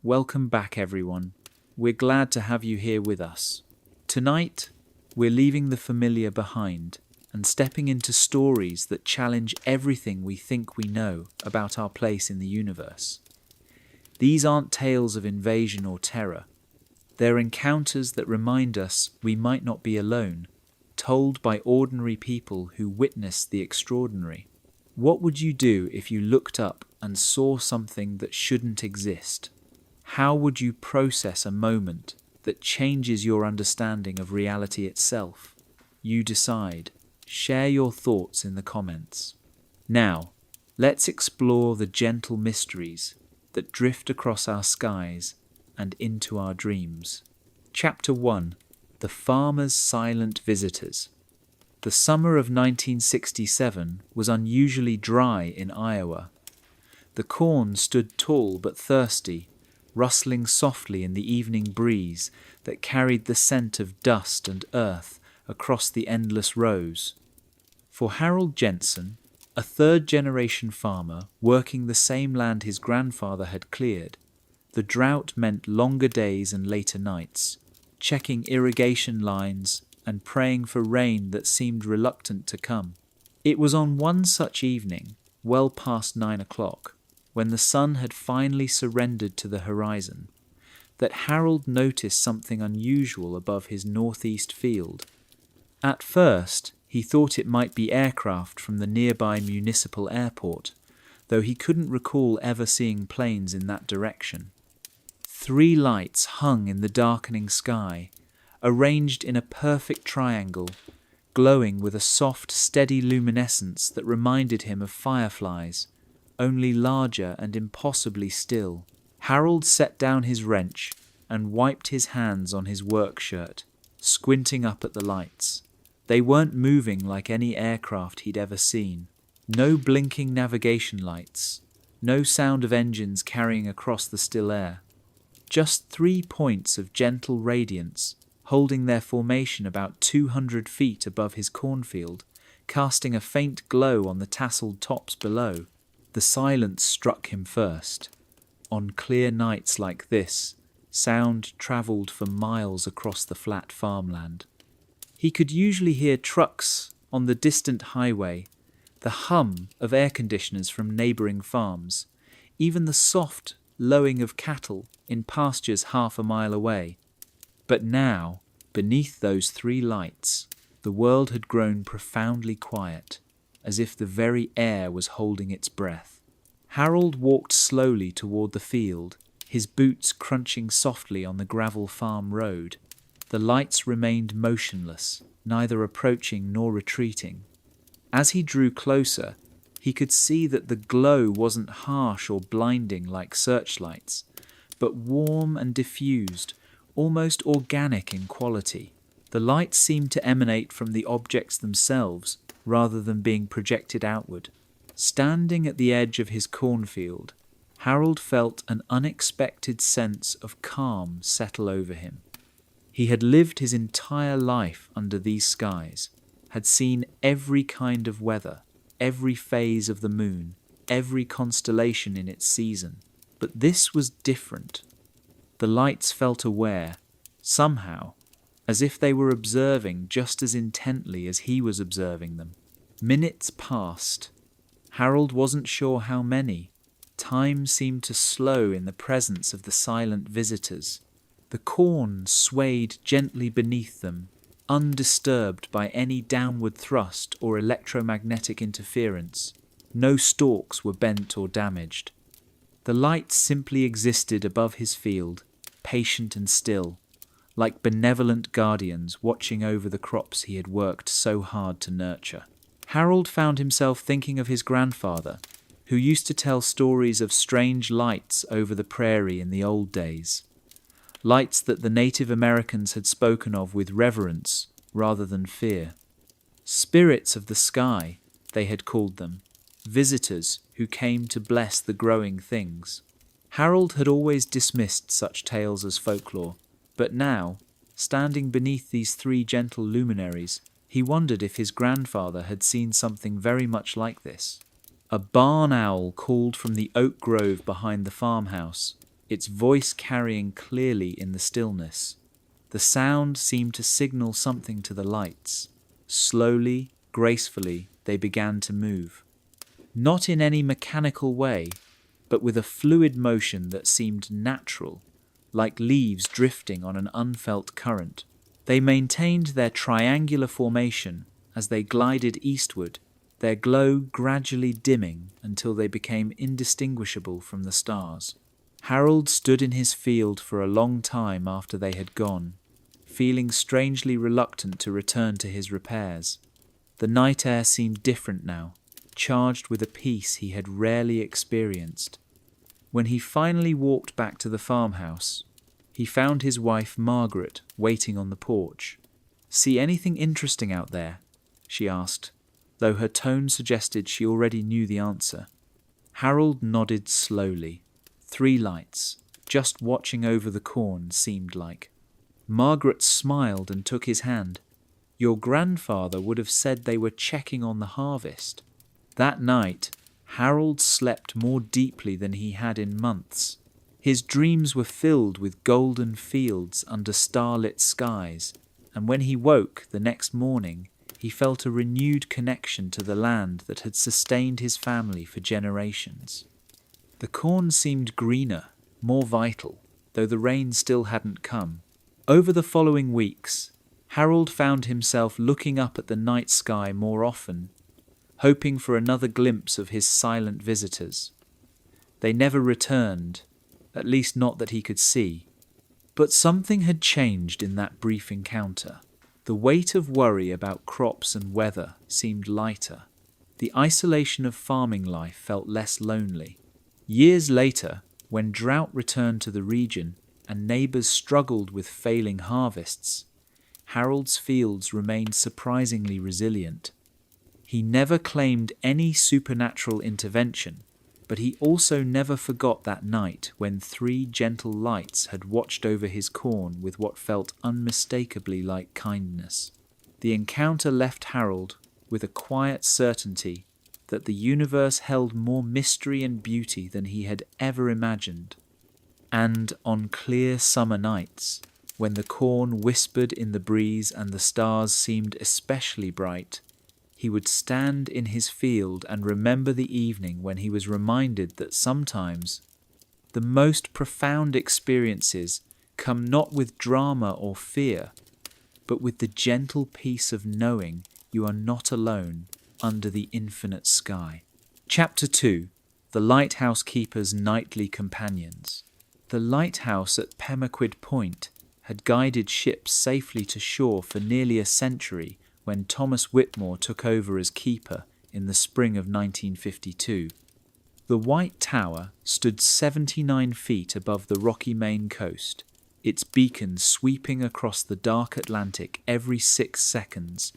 Welcome back, everyone. We're glad to have you here with us. Tonight, we're leaving the familiar behind and stepping into stories that challenge everything we think we know about our place in the universe. These aren't tales of invasion or terror. They're encounters that remind us we might not be alone, told by ordinary people who witness the extraordinary. What would you do if you looked up and saw something that shouldn't exist? How would you process a moment that changes your understanding of reality itself? You decide. Share your thoughts in the comments. Now, let's explore the gentle mysteries that drift across our skies and into our dreams. Chapter 1. The Farmer's Silent Visitors. The summer of 1967 was unusually dry in Iowa. The corn stood tall but thirsty, rustling softly in the evening breeze that carried the scent of dust and earth across the endless rows. For Harold Jensen, a third-generation farmer working the same land his grandfather had cleared, the drought meant longer days and later nights, checking irrigation lines and praying for rain that seemed reluctant to come. It was on one such evening, well past 9 o'clock, when the sun had finally surrendered to the horizon, that Harold noticed something unusual above his northeast field. At first, he thought it might be aircraft from the nearby municipal airport, though he couldn't recall ever seeing planes in that direction. 3 lights hung in the darkening sky, arranged in a perfect triangle, glowing with a soft, steady luminescence that reminded him of fireflies, only larger and impossibly still. Harold set down his wrench and wiped his hands on his work shirt, squinting up at the lights. They weren't moving like any aircraft he'd ever seen. No blinking navigation lights, no sound of engines carrying across the still air. Just 3 points of gentle radiance, holding their formation about 200 feet above his cornfield, casting a faint glow on the tasseled tops below. The silence struck him first. On clear nights like this, sound travelled for miles across the flat farmland. He could usually hear trucks on the distant highway, the hum of air conditioners from neighbouring farms, even the soft lowing of cattle in pastures half a mile away. But now, beneath those 3 lights, the world had grown profoundly quiet, as if the very air was holding its breath. Harold walked slowly toward the field, his boots crunching softly on the gravel farm road. The lights remained motionless, neither approaching nor retreating. As he drew closer, he could see that the glow wasn't harsh or blinding like searchlights, but warm and diffused, almost organic in quality. The lights seemed to emanate from the objects themselves, rather than being projected outward. Standing at the edge of his cornfield, Harold felt an unexpected sense of calm settle over him. He had lived his entire life under these skies, had seen every kind of weather, every phase of the moon, every constellation in its season. But this was different. The lights felt aware, somehow, as if they were observing just as intently as he was observing them. Minutes passed. Harold wasn't sure how many. Time seemed to slow in the presence of the silent visitors. The corn swayed gently beneath them, undisturbed by any downward thrust or electromagnetic interference. No stalks were bent or damaged. The lights simply existed above his field, patient and still, like benevolent guardians watching over the crops he had worked so hard to nurture. Harold found himself thinking of his grandfather, who used to tell stories of strange lights over the prairie in the old days. Lights that the Native Americans had spoken of with reverence rather than fear. Spirits of the sky, they had called them, visitors who came to bless the growing things. Harold had always dismissed such tales as folklore, but now, standing beneath these 3 gentle luminaries, he wondered if his grandfather had seen something very much like this. A barn owl called from the oak grove behind the farmhouse, its voice carrying clearly in the stillness. The sound seemed to signal something to the lights. Slowly, gracefully, they began to move. Not in any mechanical way, but with a fluid motion that seemed natural, like leaves drifting on an unfelt current. They maintained their triangular formation as they glided eastward, their glow gradually dimming until they became indistinguishable from the stars. Harold stood in his field for a long time after they had gone, feeling strangely reluctant to return to his repairs. The night air seemed different now, charged with a peace he had rarely experienced. When he finally walked back to the farmhouse, he found his wife Margaret waiting on the porch. "See anything interesting out there?" she asked, though her tone suggested she already knew the answer. Harold nodded slowly. 3 lights, just watching over the corn, seemed like. Margaret smiled and took his hand. "Your grandfather would have said they were checking on the harvest." That night, Harold slept more deeply than he had in months. His dreams were filled with golden fields under starlit skies, and when he woke the next morning, he felt a renewed connection to the land that had sustained his family for generations. The corn seemed greener, more vital, though the rain still hadn't come. Over the following weeks, Harold found himself looking up at the night sky more often, hoping for another glimpse of his silent visitors. They never returned, at least not that he could see. But something had changed in that brief encounter. The weight of worry about crops and weather seemed lighter. The isolation of farming life felt less lonely. Years later, when drought returned to the region and neighbors struggled with failing harvests, Harold's fields remained surprisingly resilient. He never claimed any supernatural intervention, but he also never forgot that night when 3 gentle lights had watched over his corn with what felt unmistakably like kindness. The encounter left Harold with a quiet certainty that the universe held more mystery and beauty than he had ever imagined. And on clear summer nights, when the corn whispered in the breeze and the stars seemed especially bright, he would stand in his field and remember the evening when he was reminded that sometimes the most profound experiences come not with drama or fear, but with the gentle peace of knowing you are not alone under the infinite sky. Chapter 2. The Lighthouse Keeper's Nightly Companions. The lighthouse at Pemaquid Point had guided ships safely to shore for nearly a century when Thomas Whitmore took over as keeper in the spring of 1952. The White Tower stood 79 feet above the rocky Maine coast, its beacon sweeping across the dark Atlantic every 6 seconds,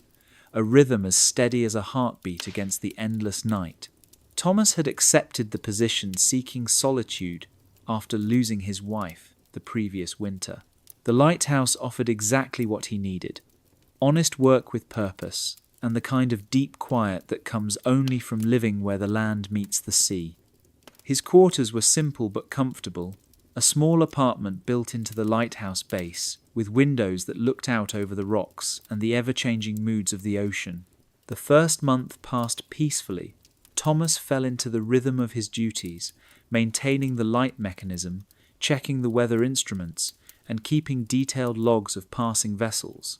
a rhythm as steady as a heartbeat against the endless night. Thomas had accepted the position seeking solitude after losing his wife the previous winter. The lighthouse offered exactly what he needed: honest work with purpose, and the kind of deep quiet that comes only from living where the land meets the sea. His quarters were simple but comfortable, a small apartment built into the lighthouse base, with windows that looked out over the rocks and the ever-changing moods of the ocean. The first month passed peacefully. Thomas fell into the rhythm of his duties, maintaining the light mechanism, checking the weather instruments, and keeping detailed logs of passing vessels.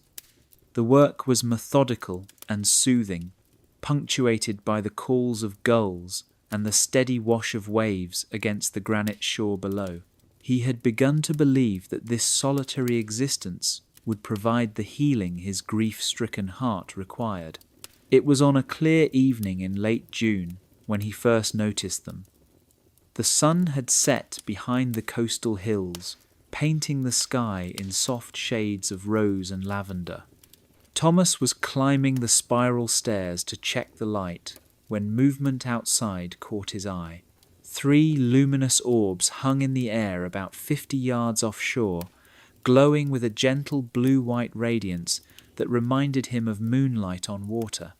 The work was methodical and soothing, punctuated by the calls of gulls and the steady wash of waves against the granite shore below. He had begun to believe that this solitary existence would provide the healing his grief-stricken heart required. It was on a clear evening in late June when he first noticed them. The sun had set behind the coastal hills, painting the sky in soft shades of rose and lavender. Thomas was climbing the spiral stairs to check the light when movement outside caught his eye. 3 luminous orbs hung in the air about 50 yards offshore, glowing with a gentle blue-white radiance that reminded him of moonlight on water.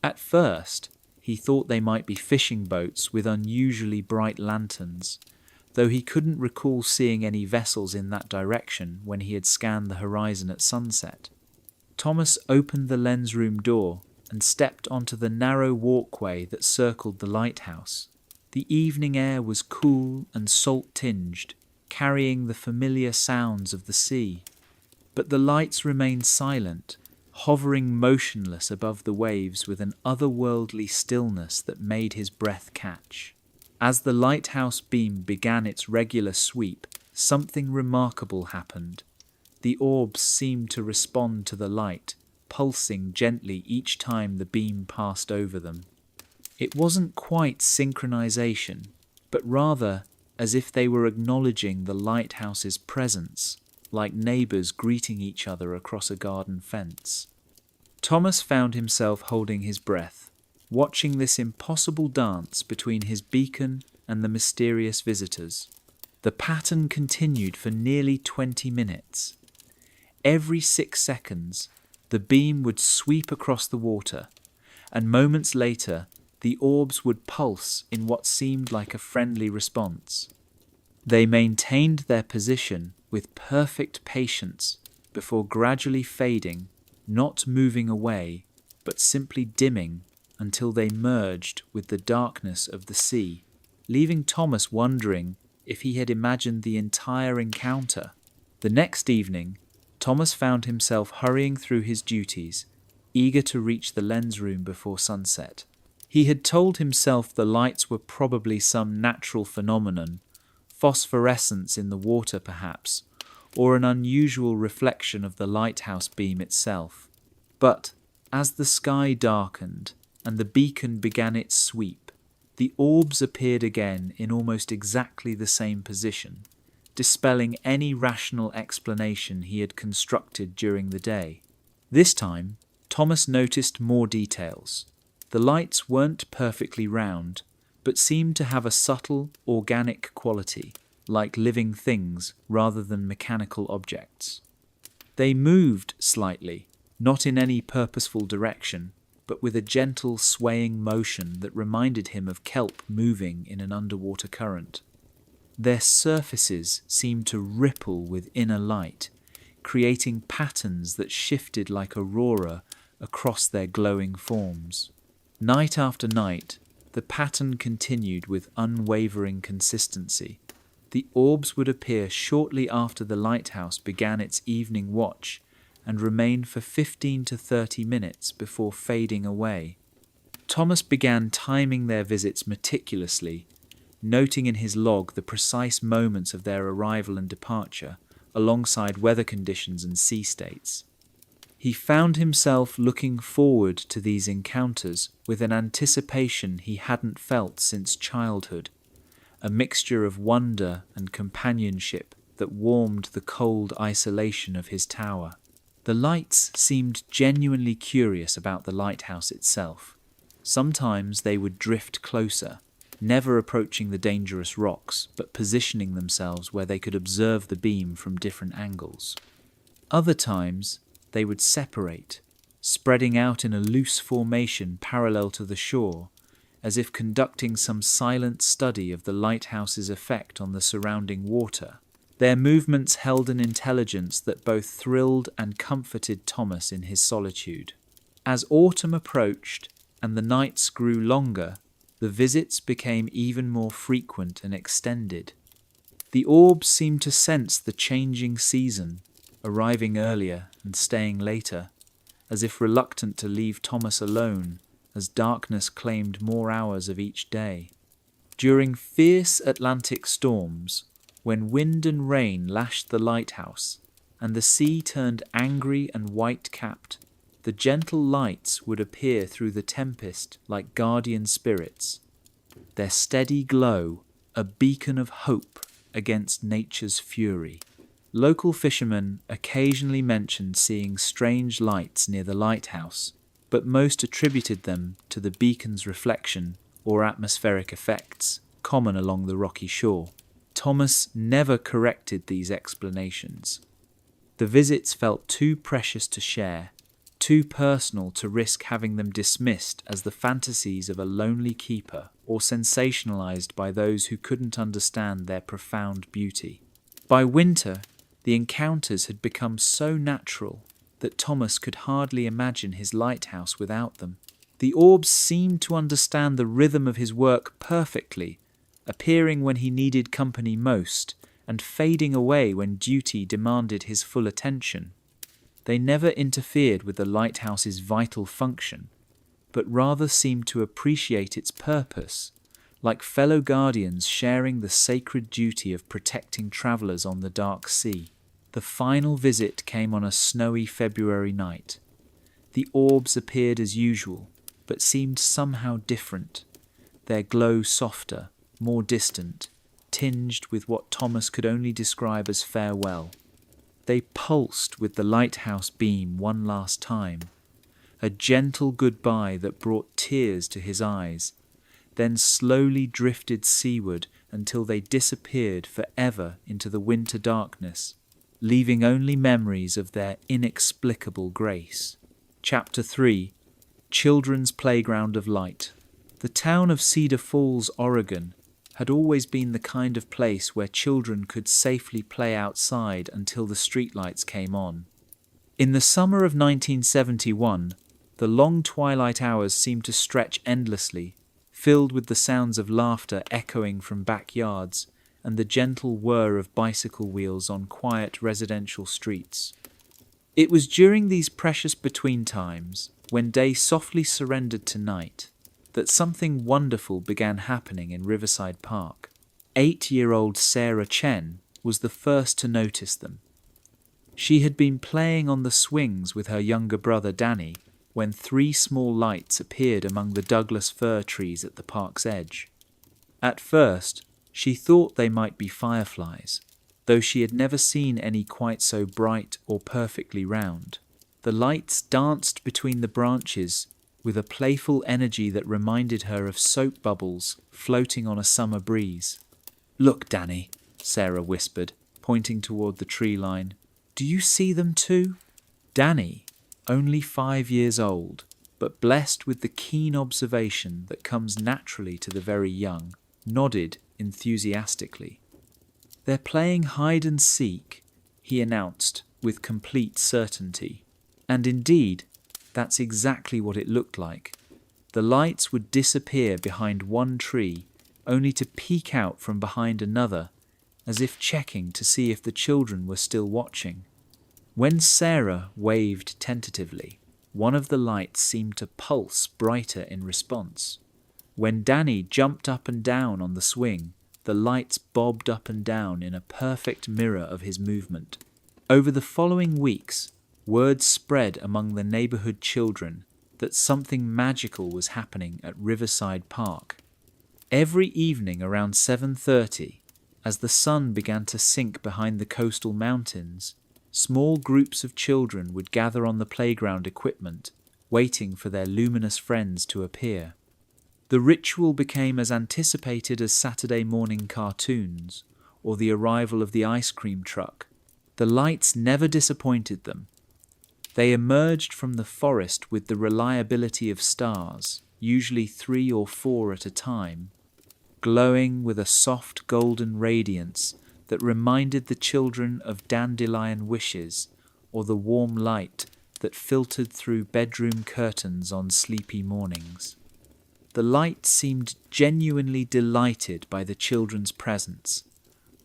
At first, he thought they might be fishing boats with unusually bright lanterns, though he couldn't recall seeing any vessels in that direction when he had scanned the horizon at sunset. Thomas opened the lens room door and stepped onto the narrow walkway that circled the lighthouse. The evening air was cool and salt-tinged, carrying the familiar sounds of the sea. But the lights remained silent, hovering motionless above the waves with an otherworldly stillness that made his breath catch. As the lighthouse beam began its regular sweep, something remarkable happened. The orbs seemed to respond to the light, pulsing gently each time the beam passed over them. It wasn't quite synchronization, but rather as if they were acknowledging the lighthouse's presence, like neighbors greeting each other across a garden fence. Thomas found himself holding his breath, watching this impossible dance between his beacon and the mysterious visitors. The pattern continued for nearly 20 minutes. Every 6 seconds, the beam would sweep across the water, and moments later, the orbs would pulse in what seemed like a friendly response. They maintained their position with perfect patience before gradually fading, not moving away, but simply dimming until they merged with the darkness of the sea, leaving Thomas wondering if he had imagined the entire encounter. The next evening, Thomas found himself hurrying through his duties, eager to reach the lens room before sunset. He had told himself the lights were probably some natural phenomenon, phosphorescence in the water perhaps, or an unusual reflection of the lighthouse beam itself. But as the sky darkened and the beacon began its sweep, the orbs appeared again in almost exactly the same position, dispelling any rational explanation he had constructed during the day. This time, Thomas noticed more details. The lights weren't perfectly round, but seemed to have a subtle, organic quality, like living things rather than mechanical objects. They moved slightly, not in any purposeful direction, but with a gentle swaying motion that reminded him of kelp moving in an underwater current. Their surfaces seemed to ripple with inner light, creating patterns that shifted like aurora across their glowing forms. Night after night, the pattern continued with unwavering consistency. The orbs would appear shortly after the lighthouse began its evening watch and remain for 15 to 30 minutes before fading away. Thomas began timing their visits meticulously, noting in his log the precise moments of their arrival and departure, alongside weather conditions and sea states. He found himself looking forward to these encounters with an anticipation he hadn't felt since childhood, a mixture of wonder and companionship that warmed the cold isolation of his tower. The lights seemed genuinely curious about the lighthouse itself. Sometimes they would drift closer, never approaching the dangerous rocks, but positioning themselves where they could observe the beam from different angles. Other times, they would separate, spreading out in a loose formation parallel to the shore, as if conducting some silent study of the lighthouse's effect on the surrounding water. Their movements held an intelligence that both thrilled and comforted Thomas in his solitude. As autumn approached and the nights grew longer, the visits became even more frequent and extended. The orbs seemed to sense the changing season, arriving earlier and staying later, as if reluctant to leave Thomas alone as darkness claimed more hours of each day. During fierce Atlantic storms, when wind and rain lashed the lighthouse and the sea turned angry and white-capped, the gentle lights would appear through the tempest like guardian spirits, their steady glow a beacon of hope against nature's fury. Local fishermen occasionally mentioned seeing strange lights near the lighthouse, but most attributed them to the beacon's reflection or atmospheric effects common along the rocky shore. Thomas never corrected these explanations. The visits felt too precious to share, too personal to risk having them dismissed as the fantasies of a lonely keeper or sensationalized by those who couldn't understand their profound beauty. By winter, the encounters had become so natural that Thomas could hardly imagine his lighthouse without them. The orbs seemed to understand the rhythm of his work perfectly, appearing when he needed company most and fading away when duty demanded his full attention. They never interfered with the lighthouse's vital function, but rather seemed to appreciate its purpose, like fellow guardians sharing the sacred duty of protecting travellers on the dark sea. The final visit came on a snowy February night. The orbs appeared as usual, but seemed somehow different, their glow softer, more distant, tinged with what Thomas could only describe as farewell. They pulsed with the lighthouse beam one last time, a gentle goodbye that brought tears to his eyes, then slowly drifted seaward until they disappeared forever into the winter darkness, leaving only memories of their inexplicable grace. Chapter 3: Children's Playground of Light. The town of Cedar Falls, Oregon, had always been the kind of place where children could safely play outside until the streetlights came on. In the summer of 1971, the long twilight hours seemed to stretch endlessly, filled with the sounds of laughter echoing from backyards and the gentle whir of bicycle wheels on quiet residential streets. It was during these precious between times, when day softly surrendered to night, that something wonderful began happening in Riverside Park. 8-year-old Sarah Chen was the first to notice them. She had been playing on the swings with her younger brother Danny when 3 small lights appeared among the Douglas fir trees at the park's edge. At first, she thought they might be fireflies, though she had never seen any quite so bright or perfectly round. The lights danced between the branches with a playful energy that reminded her of soap bubbles floating on a summer breeze. "Look, Danny," Sarah whispered, pointing toward the tree line. "Do you see them too?" Danny, only 5 years old, but blessed with the keen observation that comes naturally to the very young, nodded enthusiastically. "They're playing hide and seek," he announced with complete certainty. And indeed, that's exactly what it looked like. The lights would disappear behind one tree, only to peek out from behind another, as if checking to see if the children were still watching. When Sarah waved tentatively, one of the lights seemed to pulse brighter in response. When Danny jumped up and down on the swing, the lights bobbed up and down in a perfect mirror of his movement. Over the following weeks, word spread among the neighborhood children that something magical was happening at Riverside Park. Every evening around 7:30, as the sun began to sink behind the coastal mountains, small groups of children would gather on the playground equipment, waiting for their luminous friends to appear. The ritual became as anticipated as Saturday morning cartoons or the arrival of the ice cream truck. The lights never disappointed them. They emerged from the forest with the reliability of stars, usually 3 or 4 at a time, glowing with a soft golden radiance that reminded the children of dandelion wishes or the warm light that filtered through bedroom curtains on sleepy mornings. The light seemed genuinely delighted by the children's presence,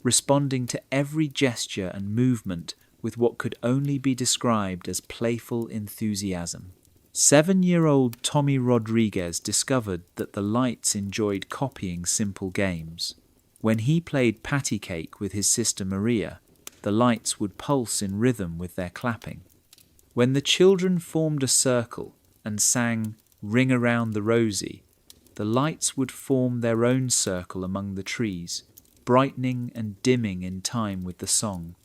responding to every gesture and movement with what could only be described as playful enthusiasm. 7-year-old Tommy Rodriguez discovered that the lights enjoyed copying simple games. When he played patty cake with his sister Maria, the lights would pulse in rhythm with their clapping. When the children formed a circle and sang "Ring Around the Rosie," the lights would form their own circle among the trees, brightening and dimming in time with the song.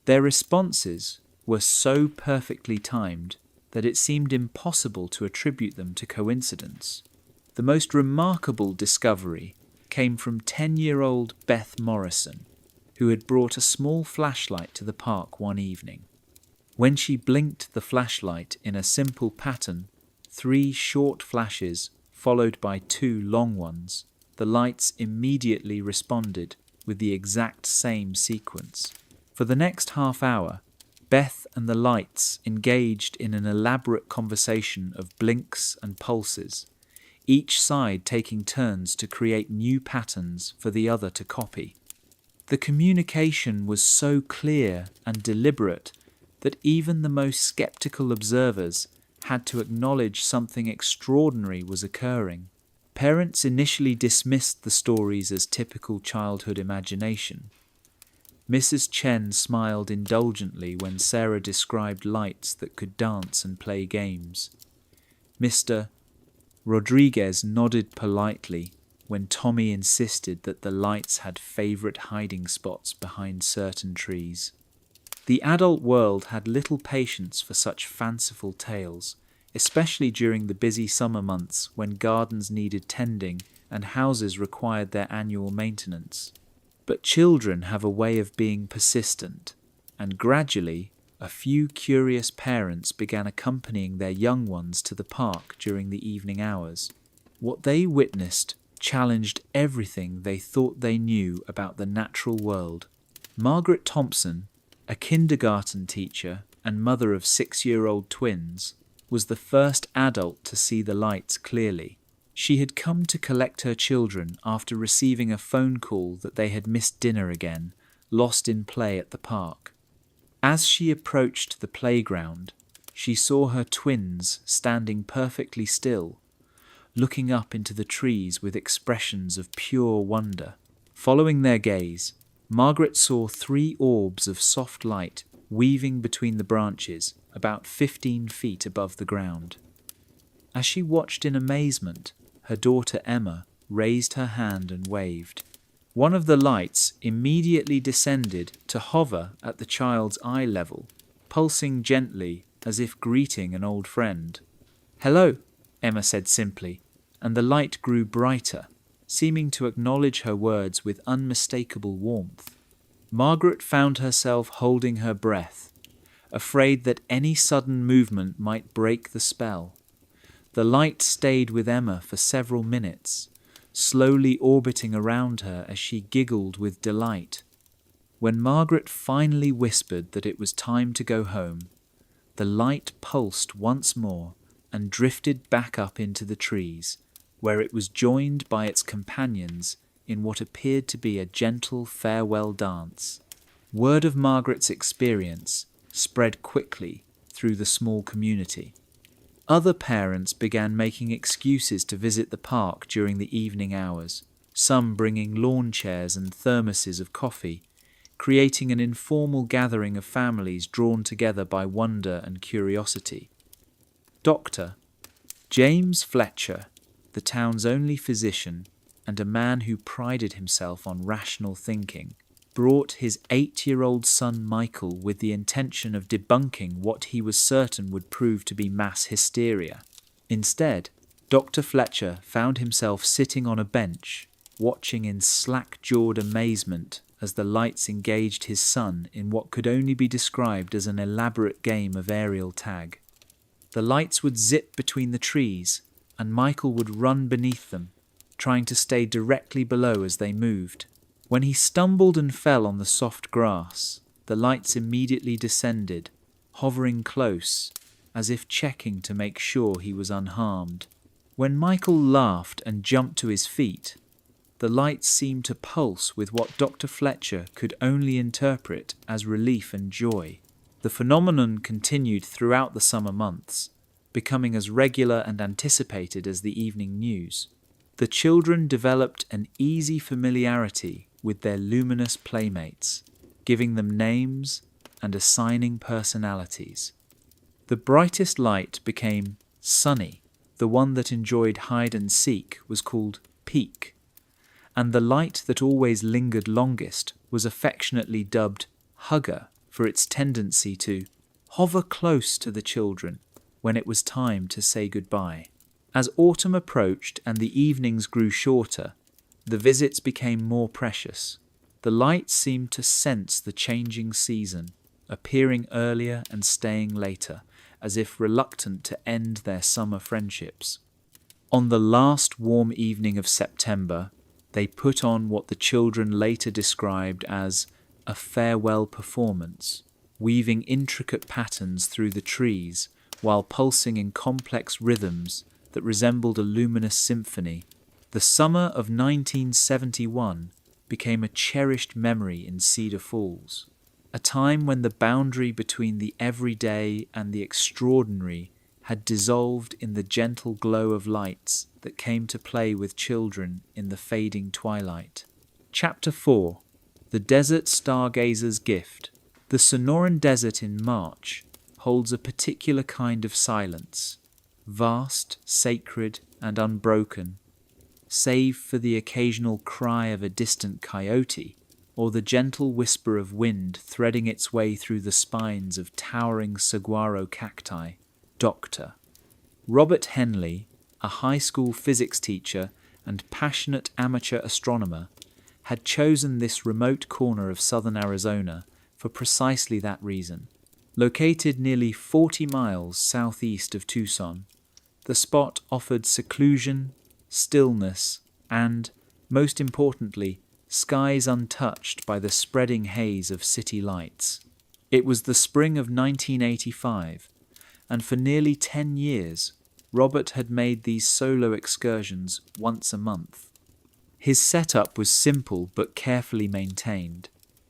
Their responses were so perfectly timed that it seemed impossible to attribute them to coincidence. The most remarkable discovery came from 10-year-old Beth Morrison, who had brought a small flashlight to the park one evening. When she blinked the flashlight in a simple pattern, 3 short flashes followed by 2 long ones, the lights immediately responded with the exact same sequence. For the next half hour, Beth and the lights engaged in an elaborate conversation of blinks and pulses, each side taking turns to create new patterns for the other to copy. The communication was so clear and deliberate that even the most skeptical observers had to acknowledge something extraordinary was occurring. Parents initially dismissed the stories as typical childhood imagination. Mrs. Chen smiled indulgently when Sarah described lights that could dance and play games. Mr. Rodriguez nodded politely when Tommy insisted that the lights had favorite hiding spots behind certain trees. The adult world had little patience for such fanciful tales, especially during the busy summer months when gardens needed tending and houses required their annual maintenance. But children have a way of being persistent, and gradually a few curious parents began accompanying their young ones to the park during the evening hours. What they witnessed challenged everything they thought they knew about the natural world. Margaret Thompson, a kindergarten teacher and mother of 6-year-old twins, was the first adult to see the lights clearly. She had come to collect her children after receiving a phone call that they had missed dinner again, lost in play at the park. As she approached the playground, she saw her twins standing perfectly still, looking up into the trees with expressions of pure wonder. Following their gaze, Margaret saw 3 orbs of soft light weaving between the branches about 15 feet above the ground. As she watched in amazement, her daughter Emma raised her hand and waved. One of the lights immediately descended to hover at the child's eye level, pulsing gently as if greeting an old friend. "Hello," Emma said simply, and the light grew brighter, seeming to acknowledge her words with unmistakable warmth. Margaret found herself holding her breath, afraid that any sudden movement might break the spell. The light stayed with Emma for several minutes, slowly orbiting around her as she giggled with delight. When Margaret finally whispered that it was time to go home, the light pulsed once more and drifted back up into the trees, where it was joined by its companions in what appeared to be a gentle farewell dance. Word of Margaret's experience spread quickly through the small community. Other parents began making excuses to visit the park during the evening hours, some bringing lawn chairs and thermoses of coffee, creating an informal gathering of families drawn together by wonder and curiosity. Dr. James Fletcher, the town's only physician and a man who prided himself on rational thinking, brought his 8-year-old son Michael with the intention of debunking what he was certain would prove to be mass hysteria. Instead, Dr. Fletcher found himself sitting on a bench, watching in slack-jawed amazement as the lights engaged his son in what could only be described as an elaborate game of aerial tag. The lights would zip between the trees, and Michael would run beneath them, trying to stay directly below as they moved. When he stumbled and fell on the soft grass, the lights immediately descended, hovering close, as if checking to make sure he was unharmed. When Michael laughed and jumped to his feet, the lights seemed to pulse with what Dr. Fletcher could only interpret as relief and joy. The phenomenon continued throughout the summer months, becoming as regular and anticipated as the evening news. The children developed an easy familiarity with their luminous playmates, giving them names and assigning personalities. The brightest light became Sunny. The one that enjoyed hide and seek was called Peak, and the light that always lingered longest was affectionately dubbed Hugger for its tendency to hover close to the children when it was time to say goodbye. As autumn approached and the evenings grew shorter, the visits became more precious. The lights seemed to sense the changing season, appearing earlier and staying later, as if reluctant to end their summer friendships. On the last warm evening of September, they put on what the children later described as a farewell performance, weaving intricate patterns through the trees while pulsing in complex rhythms that resembled a luminous symphony. The summer of 1971 became a cherished memory in Cedar Falls, a time when the boundary between the everyday and the extraordinary had dissolved in the gentle glow of lights that came to play with children in the fading twilight. Chapter 4. The Desert Stargazer's Gift. The Sonoran Desert in March holds a particular kind of silence, vast, sacred, and unbroken, save for the occasional cry of a distant coyote or the gentle whisper of wind threading its way through the spines of towering saguaro cacti. Dr. Robert Henley, a high school physics teacher and passionate amateur astronomer, had chosen this remote corner of southern Arizona for precisely that reason. Located nearly 40 miles southeast of Tucson, the spot offered seclusion, stillness, and, most importantly, skies untouched by the spreading haze of city lights. It was the spring of 1985, and for nearly 10 years, Robert had made these solo excursions once a month. His setup was simple but carefully maintained.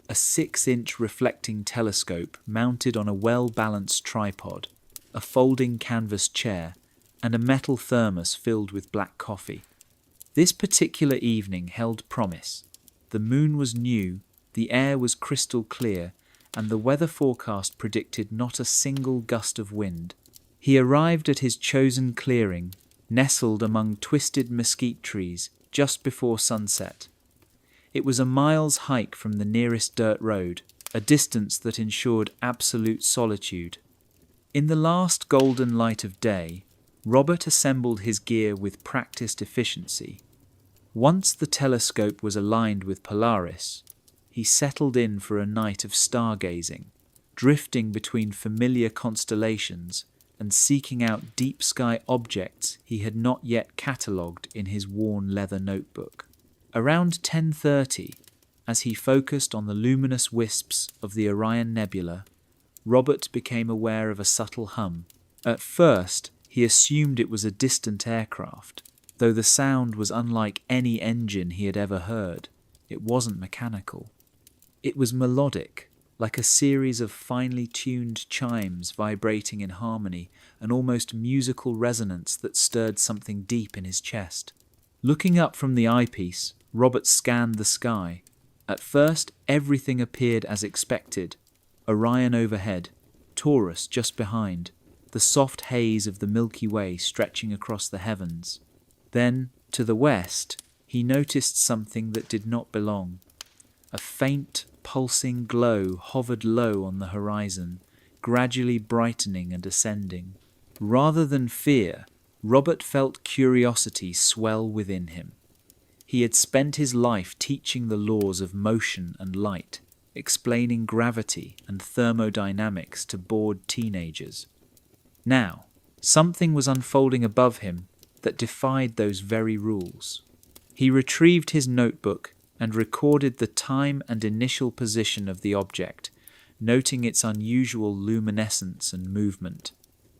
A 6-inch reflecting telescope mounted on a well-balanced tripod, a folding canvas chair, and a metal thermos filled with black coffee. This particular evening held promise. The moon was new, the air was crystal clear, and the weather forecast predicted not a single gust of wind. He arrived at his chosen clearing, nestled among twisted mesquite trees, just before sunset. It was a mile's hike from the nearest dirt road, a distance that ensured absolute solitude. In the last golden light of day, Robert assembled his gear with practiced efficiency. Once the telescope was aligned with Polaris, he settled in for a night of stargazing, drifting between familiar constellations and seeking out deep sky objects he had not yet catalogued in his worn leather notebook. Around 10:30, as he focused on the luminous wisps of the Orion Nebula, Robert became aware of a subtle hum. At first, he assumed it was a distant aircraft, though the sound was unlike any engine he had ever heard. It wasn't mechanical. It was melodic, like a series of finely tuned chimes vibrating in harmony, an almost musical resonance that stirred something deep in his chest. Looking up from the eyepiece, Robert scanned the sky. At first, everything appeared as expected. Orion overhead, Taurus just behind, the soft haze of the Milky Way stretching across the heavens. Then, to the west, he noticed something that did not belong. A faint, pulsing glow hovered low on the horizon, gradually brightening and ascending. Rather than fear, Robert felt curiosity swell within him. He had spent his life teaching the laws of motion and light, explaining gravity and thermodynamics to bored teenagers. Now, something was unfolding above him that defied those very rules. He retrieved his notebook and recorded the time and initial position of the object, noting its unusual luminescence and movement.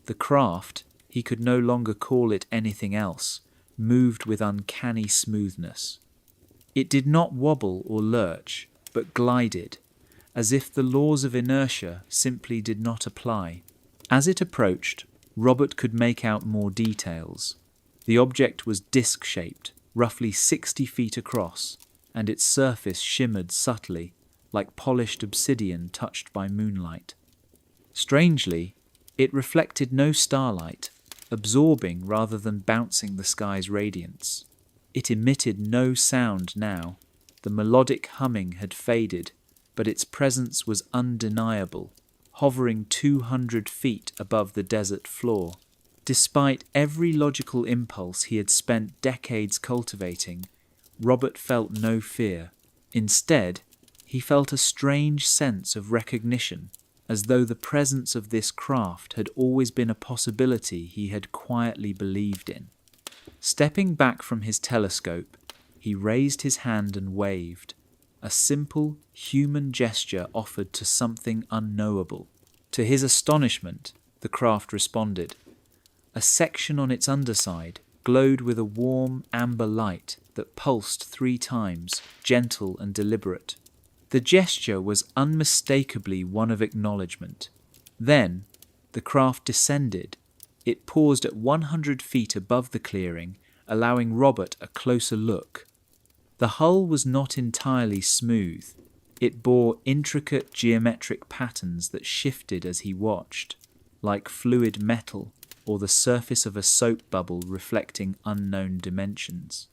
The craft, he could no longer call it anything else, moved with uncanny smoothness. It did not wobble or lurch, but glided, as if the laws of inertia simply did not apply. As it approached, Robert could make out more details. The object was disc-shaped, roughly 60 feet across, and its surface shimmered subtly, like polished obsidian touched by moonlight. Strangely, it reflected no starlight, absorbing rather than bouncing the sky's radiance. It emitted no sound now. The melodic humming had faded, but its presence was undeniable, hovering 200 feet above the desert floor. Despite every logical impulse he had spent decades cultivating, Robert felt no fear. Instead, he felt a strange sense of recognition, as though the presence of this craft had always been a possibility he had quietly believed in. Stepping back from his telescope, he raised his hand and waved, a simple human gesture offered to something unknowable. To his astonishment, the craft responded. A section on its underside glowed with a warm amber light that pulsed 3 times, gentle and deliberate. The gesture was unmistakably one of acknowledgement. Then, the craft descended. It paused at 100 feet above the clearing, allowing Robert a closer look. The hull was not entirely smooth. It bore intricate geometric patterns that shifted as he watched, like fluid metal or the surface of a soap bubble reflecting unknown dimensions.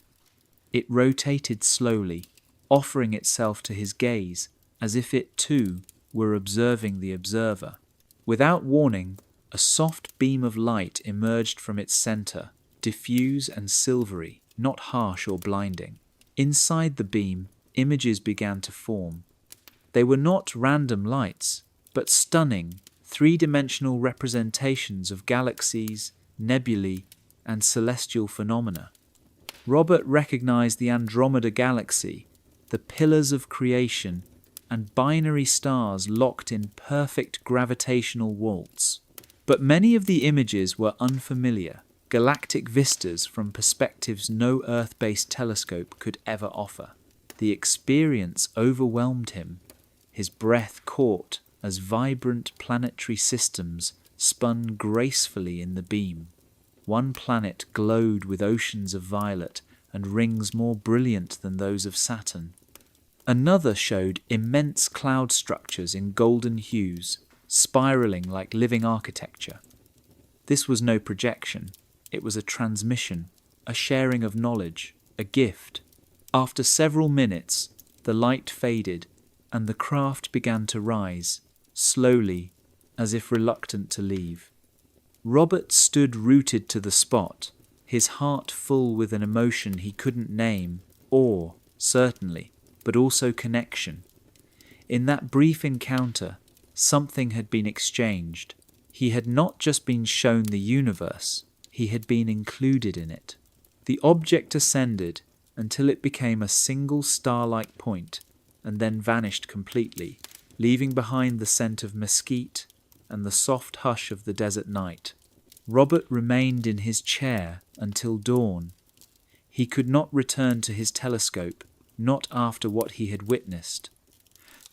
It rotated slowly, offering itself to his gaze as if it too were observing the observer. Without warning, a soft beam of light emerged from its center, diffuse and silvery, not harsh or blinding. Inside the beam, images began to form. They were not random lights, but stunning, 3-dimensional representations of galaxies, nebulae, and celestial phenomena. Robert recognized the Andromeda Galaxy, the pillars of creation, and binary stars locked in perfect gravitational waltz. But many of the images were unfamiliar, galactic vistas from perspectives no Earth-based telescope could ever offer. The experience overwhelmed him. His breath caught as vibrant planetary systems spun gracefully in the beam. One planet glowed with oceans of violet and rings more brilliant than those of Saturn. Another showed immense cloud structures in golden hues, spiraling like living architecture. This was no projection. It was a transmission, a sharing of knowledge, a gift. After several minutes, the light faded, and the craft began to rise, slowly, as if reluctant to leave. Robert stood rooted to the spot, his heart full with an emotion he couldn't name, awe, certainly, but also connection. In that brief encounter, something had been exchanged. He had not just been shown the universe, he had been included in it. The object ascended until it became a single star-like point, and then vanished completely, leaving behind the scent of mesquite and the soft hush of the desert night. Robert remained in his chair until dawn. He could not return to his telescope, not after what he had witnessed.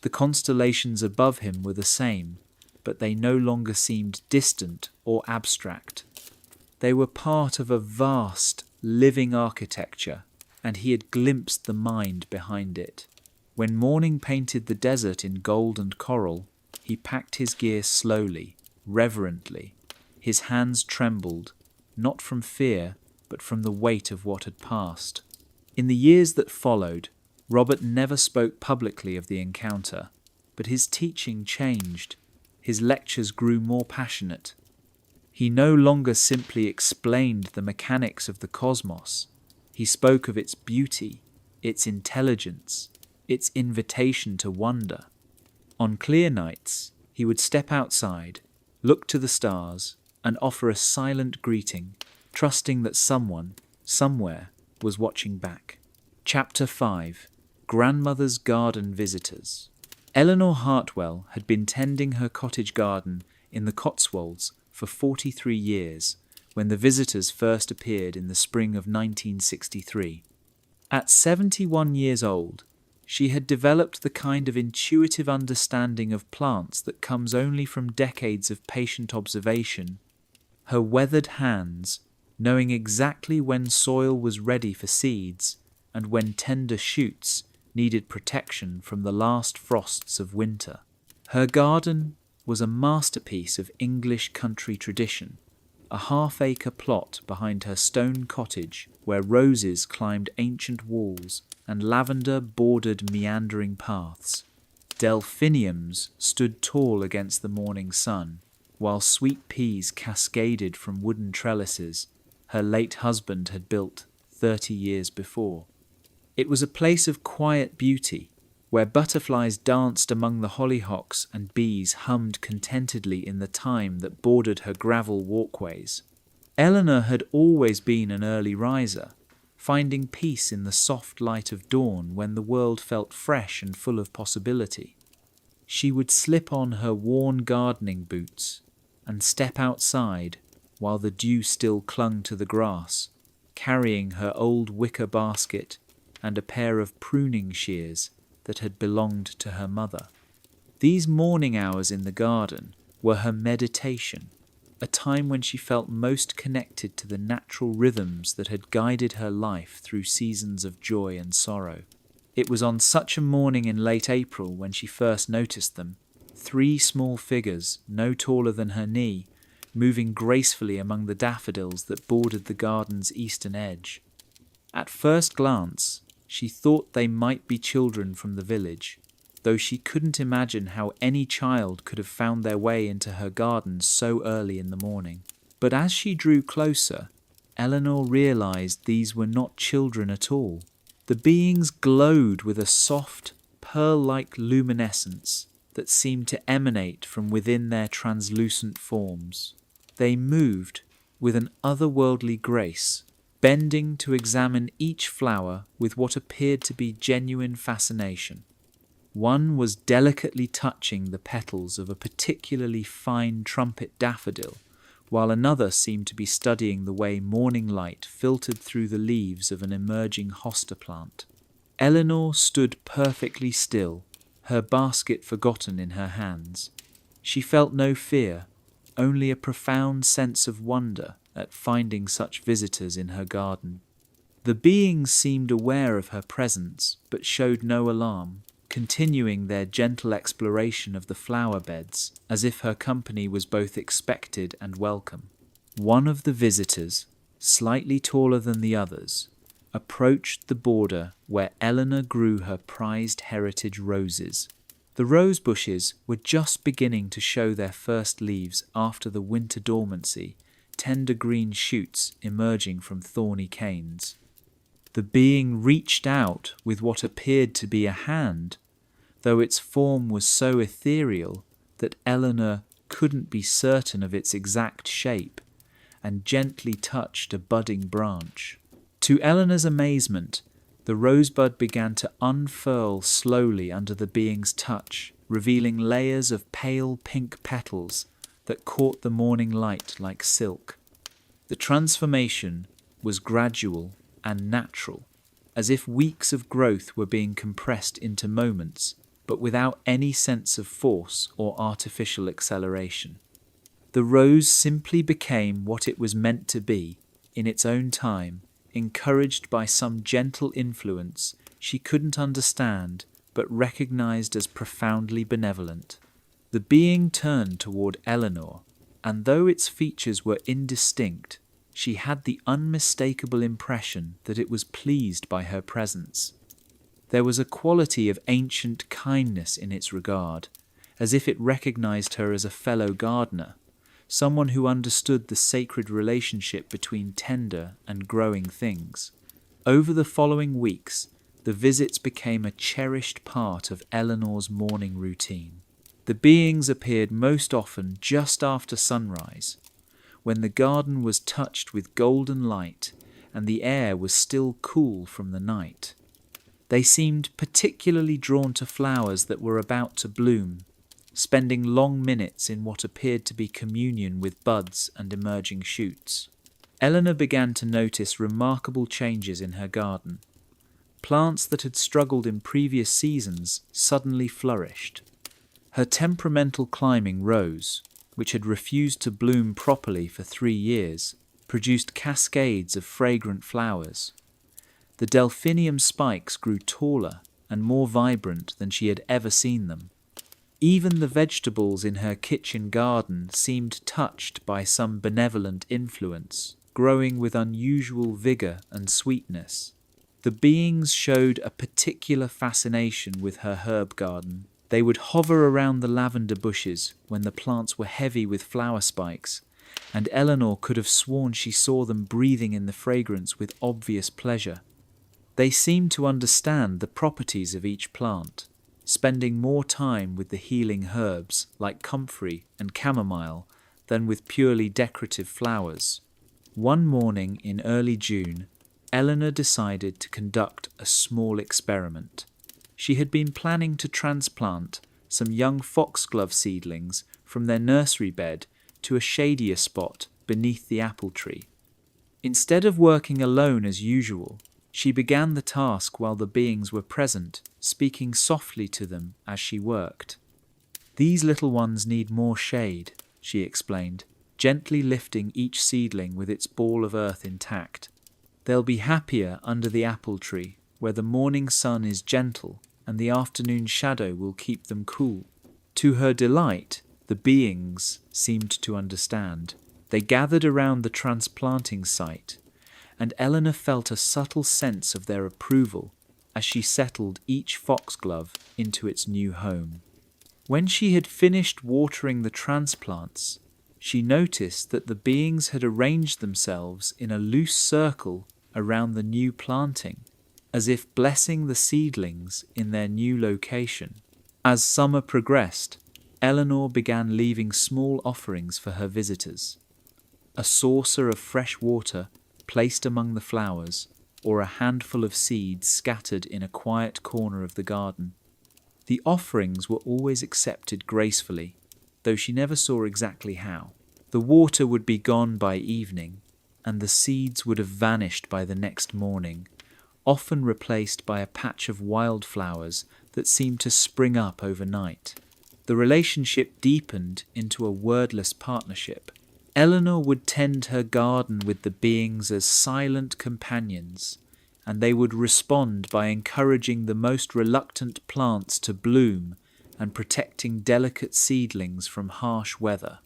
The constellations above him were the same, but they no longer seemed distant or abstract. They were part of a vast, living architecture, and he had glimpsed the mind behind it. When morning painted the desert in gold and coral, he packed his gear slowly, reverently. His hands trembled, not from fear, but from the weight of what had passed. In the years that followed, Robert never spoke publicly of the encounter, but his teaching changed. His lectures grew more passionate. He no longer simply explained the mechanics of the cosmos. He spoke of its beauty, its intelligence, its invitation to wonder. On clear nights, he would step outside, look to the stars, and offer a silent greeting, trusting that someone, somewhere, was watching back. Chapter 5. Grandmother's Garden Visitors. Eleanor Hartwell had been tending her cottage garden in the Cotswolds for 43 years when the visitors first appeared in the spring of 1963. At 71 years old, she had developed the kind of intuitive understanding of plants that comes only from decades of patient observation. Her weathered hands, knowing exactly when soil was ready for seeds and when tender shoots needed protection from the last frosts of winter. Her garden was a masterpiece of English country tradition, a half-acre plot behind her stone cottage where roses climbed ancient walls and lavender bordered meandering paths. Delphiniums stood tall against the morning sun, while sweet peas cascaded from wooden trellises her late husband had built 30 years before. It was a place of quiet beauty, where butterflies danced among the hollyhocks and bees hummed contentedly in the thyme that bordered her gravel walkways. Eleanor had always been an early riser, finding peace in the soft light of dawn when the world felt fresh and full of possibility. She would slip on her worn gardening boots and step outside while the dew still clung to the grass, carrying her old wicker basket and a pair of pruning shears that had belonged to her mother. These morning hours in the garden were her meditation, a time when she felt most connected to the natural rhythms that had guided her life through seasons of joy and sorrow. It was on such a morning in late April when she first noticed them, 3 small figures, no taller than her knee, moving gracefully among the daffodils that bordered the garden's eastern edge. At first glance, she thought they might be children from the village, though she couldn't imagine how any child could have found their way into her garden so early in the morning. But as she drew closer, Eleanor realized these were not children at all. The beings glowed with a soft, pearl-like luminescence that seemed to emanate from within their translucent forms. They moved with an otherworldly grace, bending to examine each flower with what appeared to be genuine fascination. One was delicately touching the petals of a particularly fine trumpet daffodil, while another seemed to be studying the way morning light filtered through the leaves of an emerging hosta plant. Eleanor stood perfectly still, her basket forgotten in her hands. She felt no fear, only a profound sense of wonder at finding such visitors in her garden. The beings seemed aware of her presence, but showed no alarm, continuing their gentle exploration of the flower beds, as if her company was both expected and welcome. One of the visitors, slightly taller than the others, approached the border where Eleanor grew her prized heritage roses. The rose bushes were just beginning to show their first leaves after the winter dormancy, tender green shoots emerging from thorny canes. The being reached out with what appeared to be a hand, though its form was so ethereal that Eleanor couldn't be certain of its exact shape, and gently touched a budding branch. To Eleanor's amazement, the rosebud began to unfurl slowly under the being's touch, revealing layers of pale pink petals that caught the morning light like silk. The transformation was gradual and natural, as if weeks of growth were being compressed into moments, but without any sense of force or artificial acceleration. The rose simply became what it was meant to be, in its own time, encouraged by some gentle influence she couldn't understand but recognized as profoundly benevolent. The being turned toward Eleanor, and though its features were indistinct, she had the unmistakable impression that it was pleased by her presence. There was a quality of ancient kindness in its regard, as if it recognized her as a fellow gardener, someone who understood the sacred relationship between tender and growing things. Over the following weeks, the visits became a cherished part of Eleanor's morning routine. The beings appeared most often just after sunrise, when the garden was touched with golden light and the air was still cool from the night. They seemed particularly drawn to flowers that were about to bloom, spending long minutes in what appeared to be communion with buds and emerging shoots. Eleanor began to notice remarkable changes in her garden. Plants that had struggled in previous seasons suddenly flourished. Her temperamental climbing rose, which had refused to bloom properly for 3 years, produced cascades of fragrant flowers. The delphinium spikes grew taller and more vibrant than she had ever seen them. Even the vegetables in her kitchen garden seemed touched by some benevolent influence, growing with unusual vigor and sweetness. The beings showed a particular fascination with her herb garden. They would hover around the lavender bushes when the plants were heavy with flower spikes, and Eleanor could have sworn she saw them breathing in the fragrance with obvious pleasure. They seemed to understand the properties of each plant, spending more time with the healing herbs like comfrey and chamomile than with purely decorative flowers. One morning in early June, Eleanor decided to conduct a small experiment. She had been planning to transplant some young foxglove seedlings from their nursery bed to a shadier spot beneath the apple tree. Instead of working alone as usual, she began the task while the beings were present, speaking softly to them as she worked. "These little ones need more shade," she explained, gently lifting each seedling with its ball of earth intact. "They'll be happier under the apple tree, where the morning sun is gentle and the afternoon shadow will keep them cool." To her delight, the beings seemed to understand. They gathered around the transplanting site, and Eleanor felt a subtle sense of their approval as she settled each foxglove into its new home. When she had finished watering the transplants, she noticed that the beings had arranged themselves in a loose circle around the new planting, as if blessing the seedlings in their new location. As summer progressed, Eleanor began leaving small offerings for her visitors. A saucer of fresh water placed among the flowers, or a handful of seeds scattered in a quiet corner of the garden. The offerings were always accepted gracefully, though she never saw exactly how. The water would be gone by evening, and the seeds would have vanished by the next morning, often replaced by a patch of wildflowers that seemed to spring up overnight. The relationship deepened into a wordless partnership. Eleanor would tend her garden with the beings as silent companions, and they would respond by encouraging the most reluctant plants to bloom and protecting delicate seedlings from harsh weather.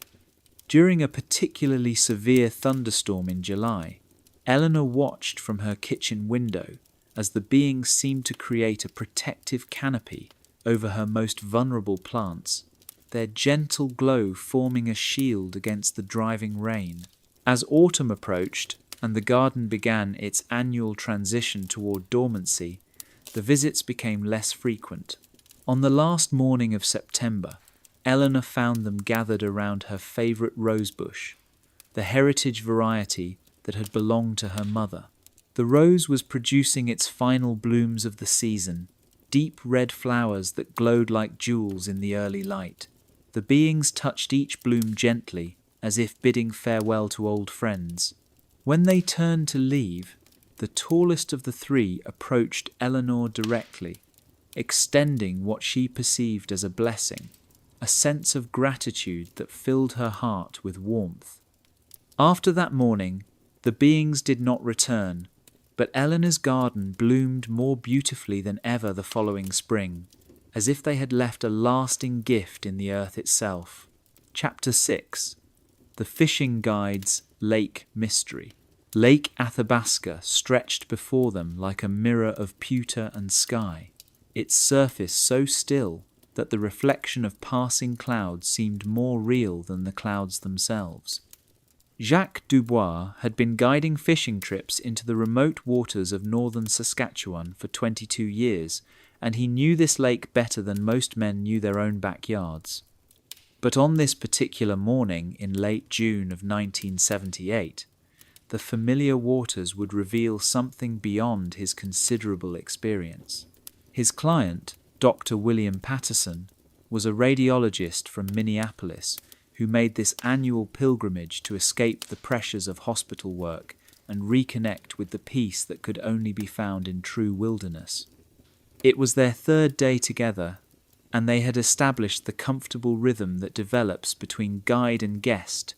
During a particularly severe thunderstorm in July, Eleanor watched from her kitchen window as the beings seemed to create a protective canopy over her most vulnerable plants, their gentle glow forming a shield against the driving rain. As autumn approached and the garden began its annual transition toward dormancy, the visits became less frequent. On the last morning of September, Eleanor found them gathered around her favourite rosebush, the heritage variety that had belonged to her mother. The rose was producing its final blooms of the season, deep red flowers that glowed like jewels in the early light. The beings touched each bloom gently, as if bidding farewell to old friends. When they turned to leave, the tallest of the three approached Eleanor directly, extending what she perceived as a blessing, a sense of gratitude that filled her heart with warmth. After that morning, the beings did not return, but Eleanor's garden bloomed more beautifully than ever the following spring, as if they had left a lasting gift in the earth itself. Chapter 6. The Fishing Guide's Lake Mystery. Lake Athabasca stretched before them like a mirror of pewter and sky, its surface so still that the reflection of passing clouds seemed more real than the clouds themselves. Jacques Dubois had been guiding fishing trips into the remote waters of northern Saskatchewan for 22 years, and he knew this lake better than most men knew their own backyards. But on this particular morning in late June of 1978, the familiar waters would reveal something beyond his considerable experience. His client, Dr. William Patterson, was a radiologist from Minneapolis who made this annual pilgrimage to escape the pressures of hospital work and reconnect with the peace that could only be found in true wilderness. It was their third day together, and they had established the comfortable rhythm that develops between guide and guest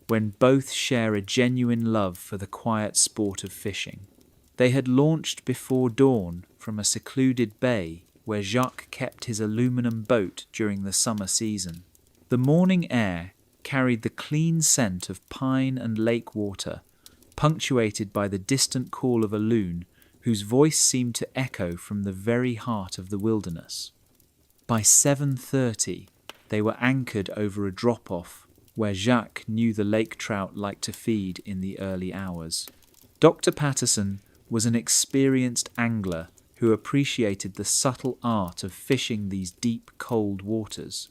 when both share a genuine love for the quiet sport of fishing. They had launched before dawn from a secluded bay where Jacques kept his aluminum boat during the summer season. The morning air carried the clean scent of pine and lake water, punctuated by the distant call of a loon whose voice seemed to echo from the very heart of the wilderness. By 7:30, they were anchored over a drop-off where Jacques knew the lake trout liked to feed in the early hours. Dr. Patterson was an experienced angler who appreciated the subtle art of fishing these deep, cold waters.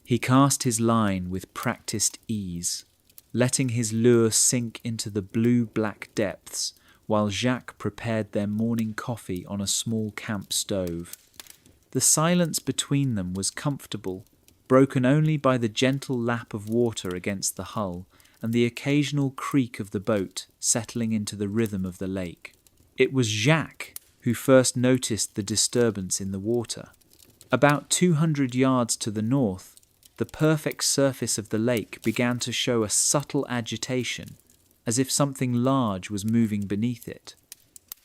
He cast his line with practiced ease, letting his lure sink into the blue-black depths while Jacques prepared their morning coffee on a small camp stove. The silence between them was comfortable, broken only by the gentle lap of water against the hull and the occasional creak of the boat settling into the rhythm of the lake. It was Jacques who first noticed the disturbance in the water. About 200 yards to the north, the perfect surface of the lake began to show a subtle agitation, as if something large was moving beneath it.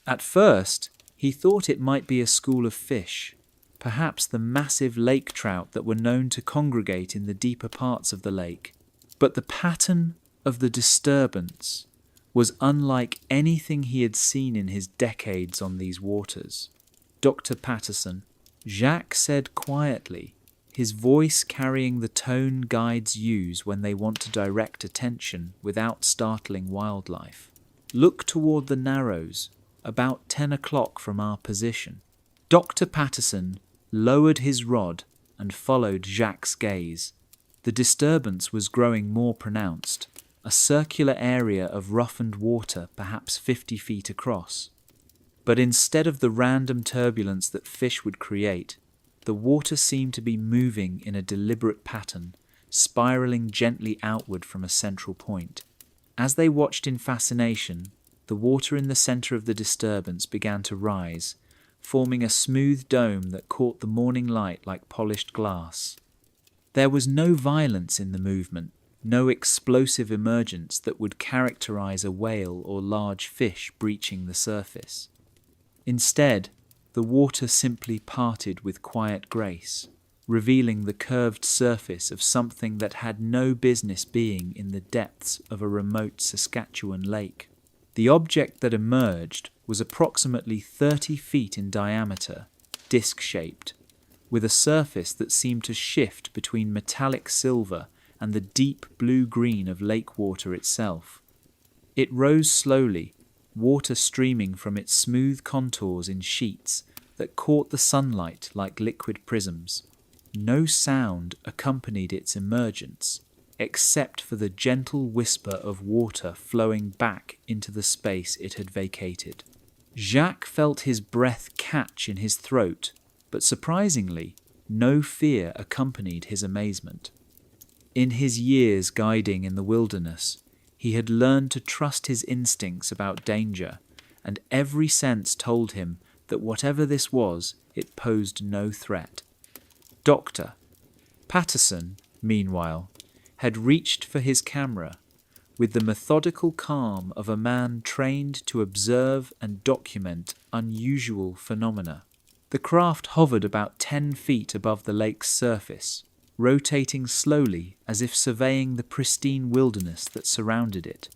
At first, he thought it might be a school of fish, perhaps the massive lake trout that were known to congregate in the deeper parts of the lake. But the pattern of the disturbance was unlike anything he had seen in his decades on these waters. "Dr. Patterson," Jacques said quietly, his voice carrying the tone guides use when they want to direct attention without startling wildlife. "Look toward the Narrows, about 10 o'clock from our position." Dr. Patterson lowered his rod and followed Jacques' gaze. The disturbance was growing more pronounced, a circular area of roughened water perhaps 50 feet across. But instead of the random turbulence that fish would create, the water seemed to be moving in a deliberate pattern, spiraling gently outward from a central point. As they watched in fascination, the water in the center of the disturbance began to rise, forming a smooth dome that caught the morning light like polished glass. There was no violence in the movement, no explosive emergence that would characterize a whale or large fish breaching the surface. Instead, the water simply parted with quiet grace, revealing the curved surface of something that had no business being in the depths of a remote Saskatchewan lake. The object that emerged was approximately 30 feet in diameter, disc-shaped, with a surface that seemed to shift between metallic silver and the deep blue-green of lake water itself. It rose slowly, water streaming from its smooth contours in sheets that caught the sunlight like liquid prisms. No sound accompanied its emergence, except for the gentle whisper of water flowing back into the space it had vacated. Jacques felt his breath catch in his throat, but surprisingly, no fear accompanied his amazement. In his years guiding in the wilderness, he had learned to trust his instincts about danger, and every sense told him that whatever this was, it posed no threat. Dr. Patterson, meanwhile, had reached for his camera with the methodical calm of a man trained to observe and document unusual phenomena. The craft hovered about 10 feet above the lake's surface, rotating slowly as if surveying the pristine wilderness that surrounded it.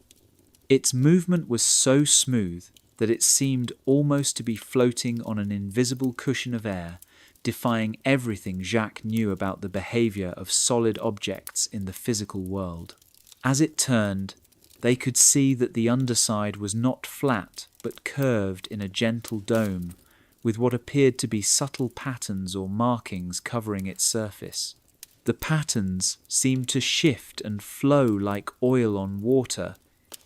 Its movement was so smooth that it seemed almost to be floating on an invisible cushion of air, defying everything Jacques knew about the behavior of solid objects in the physical world. As it turned, they could see that the underside was not flat but curved in a gentle dome, with what appeared to be subtle patterns or markings covering its surface. The patterns seemed to shift and flow like oil on water,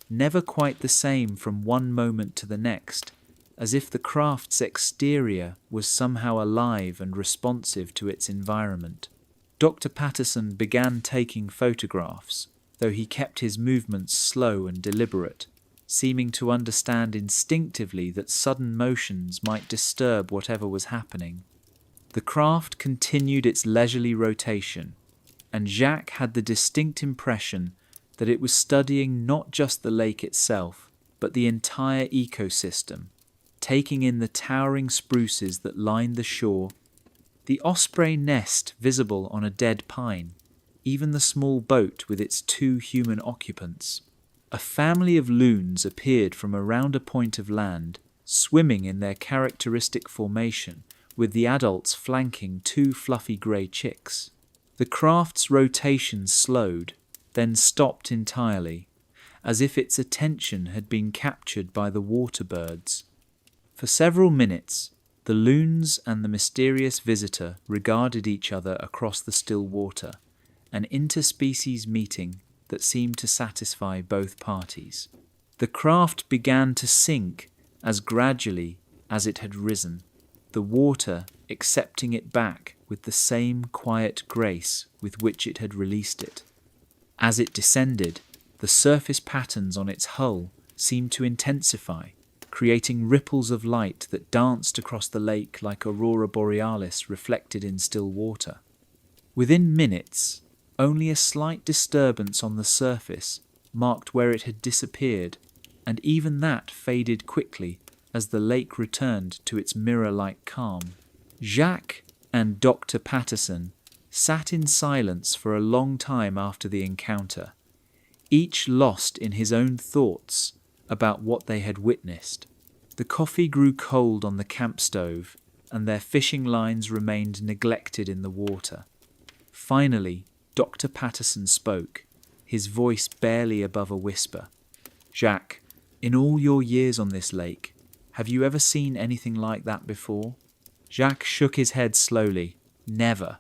never quite the same from one moment to the next, as if the craft's exterior was somehow alive and responsive to its environment. Dr. Patterson began taking photographs, though he kept his movements slow and deliberate, seeming to understand instinctively that sudden motions might disturb whatever was happening. The craft continued its leisurely rotation, and Jacques had the distinct impression that it was studying not just the lake itself, but the entire ecosystem, taking in the towering spruces that lined the shore, the osprey nest visible on a dead pine, even the small boat with its 2 human occupants. A family of loons appeared from around a point of land, swimming in their characteristic formation, with the adults flanking 2 fluffy grey chicks. The craft's rotation slowed, then stopped entirely, as if its attention had been captured by the water birds. For several minutes, The loons and the mysterious visitor regarded each other across the still water, an interspecies meeting that seemed to satisfy both parties. The craft began to sink as gradually as it had risen, the water accepting it back with the same quiet grace with which it had released it. As it descended, the surface patterns on its hull seemed to intensify, creating ripples of light that danced across the lake like aurora borealis reflected in still water. Within minutes, only a slight disturbance on the surface marked where it had disappeared, and even that faded quickly as the lake returned to its mirror-like calm. Jacques and Dr. Patterson sat in silence for a long time after the encounter, each lost in his own thoughts about what they had witnessed. The coffee grew cold on the camp stove, and their fishing lines remained neglected in the water. Finally, Dr. Patterson spoke, his voice barely above a whisper. "Jacques, in all your years on this lake, have you ever seen anything like that before?" Jacques shook his head slowly. "Never.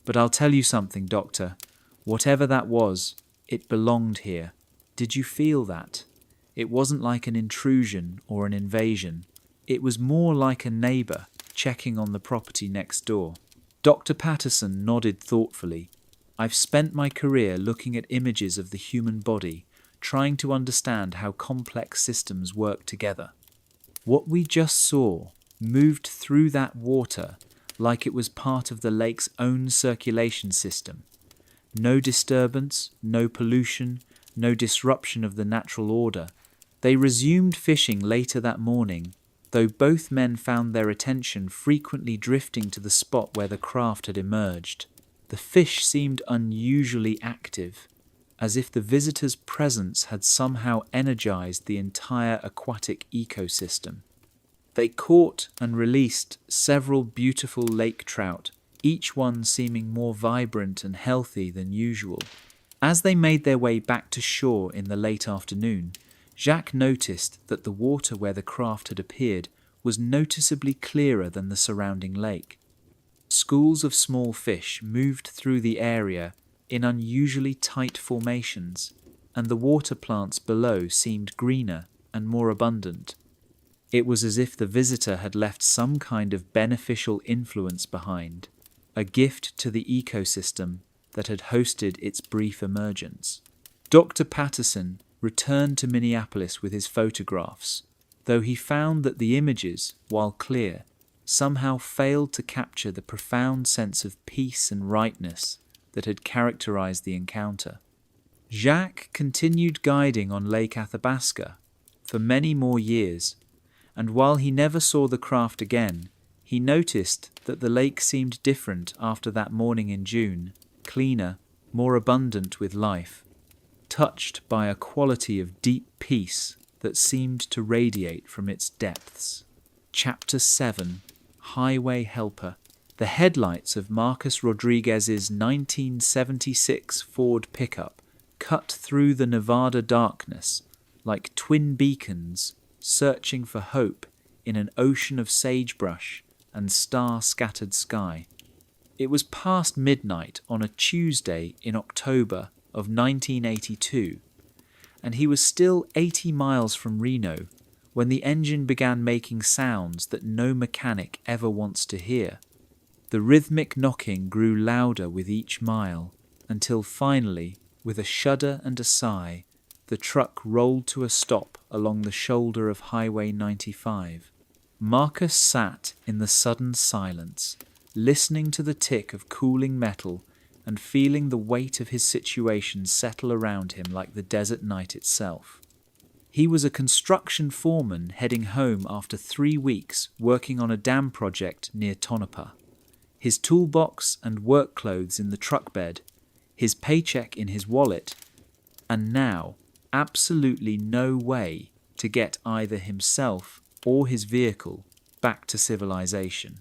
But I'll tell you something, Doctor. Whatever that was, it belonged here. Did you feel that? It wasn't like an intrusion or an invasion. It was more like a neighbour checking on the property next door." Dr. Patterson nodded thoughtfully. "I've spent my career looking at images of the human body, trying to understand how complex systems work together. What we just saw moved through that water like it was part of the lake's own circulation system. No disturbance, no pollution, no disruption of the natural order. They resumed fishing later that morning, though both men found their attention frequently drifting to the spot where the craft had emerged. The fish seemed unusually active, as if the visitor's presence had somehow energized the entire aquatic ecosystem. They caught and released several beautiful lake trout, each one seeming more vibrant and healthy than usual. As they made their way back to shore in the late afternoon, Jacques noticed that the water where the craft had appeared was noticeably clearer than the surrounding lake. Schools of small fish moved through the area in unusually tight formations, and the water plants below seemed greener and more abundant. It was as if the visitor had left some kind of beneficial influence behind, a gift to the ecosystem that had hosted its brief emergence. Dr. Patterson returned to Minneapolis with his photographs, though he found that the images, while clear, somehow failed to capture the profound sense of peace and rightness that had characterized the encounter. Jacques continued guiding on Lake Athabasca for many more years, and while he never saw the craft again, he noticed that the lake seemed different after that morning in June, cleaner, more abundant with life, touched by a quality of deep peace that seemed to radiate from its depths. Chapter 7. Highway Helper. The headlights of Marcus Rodriguez's 1976 Ford pickup cut through the Nevada darkness like twin beacons searching for hope in an ocean of sagebrush and star-scattered sky. It was past midnight on a Tuesday in October of 1982, and he was still 80 miles from Reno when the engine began making sounds that no mechanic ever wants to hear. The rhythmic knocking grew louder with each mile, until finally, with a shudder and a sigh, the truck rolled to a stop along the shoulder of Highway 95. Marcus sat in the sudden silence, listening to the tick of cooling metal and feeling the weight of his situation settle around him like the desert night itself. He was a construction foreman heading home after 3 weeks working on a dam project near Tonopah. His toolbox and work clothes in the truck bed, his paycheck in his wallet, and now absolutely no way to get either himself or his vehicle back to civilization.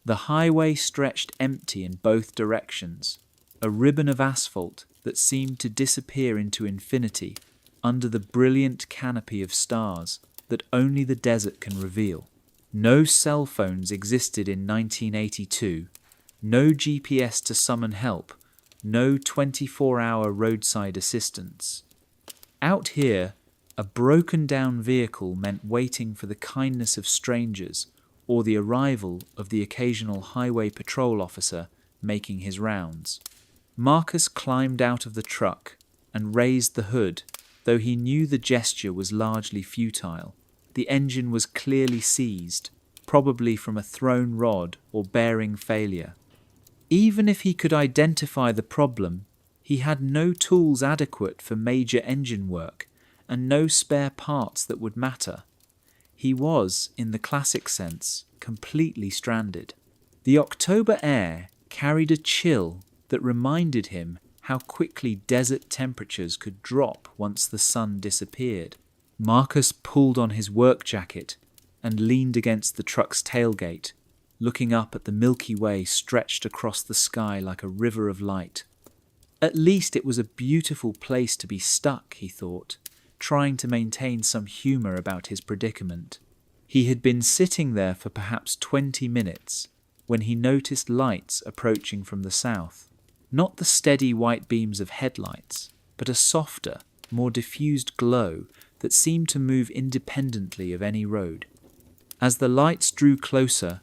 The highway stretched empty in both directions, a ribbon of asphalt that seemed to disappear into infinity under the brilliant canopy of stars that only the desert can reveal. No cell phones existed in 1982, no GPS to summon help, no 24-hour roadside assistance. Out here, a broken-down vehicle meant waiting for the kindness of strangers or the arrival of the occasional highway patrol officer making his rounds. Marcus climbed out of the truck and raised the hood, though he knew the gesture was largely futile. The engine was clearly seized, probably from a thrown rod or bearing failure. Even if he could identify the problem, he had no tools adequate for major engine work and no spare parts that would matter. He was, in the classic sense, completely stranded. The October air carried a chill that reminded him how quickly desert temperatures could drop once the sun disappeared. Marcus pulled on his work jacket and leaned against the truck's tailgate, looking up at the Milky Way stretched across the sky like a river of light. At least it was a beautiful place to be stuck, he thought, trying to maintain some humour about his predicament. He had been sitting there for perhaps 20 minutes when he noticed lights approaching from the south. Not the steady white beams of headlights, but a softer, more diffused glow that seemed to move independently of any road. As the lights drew closer,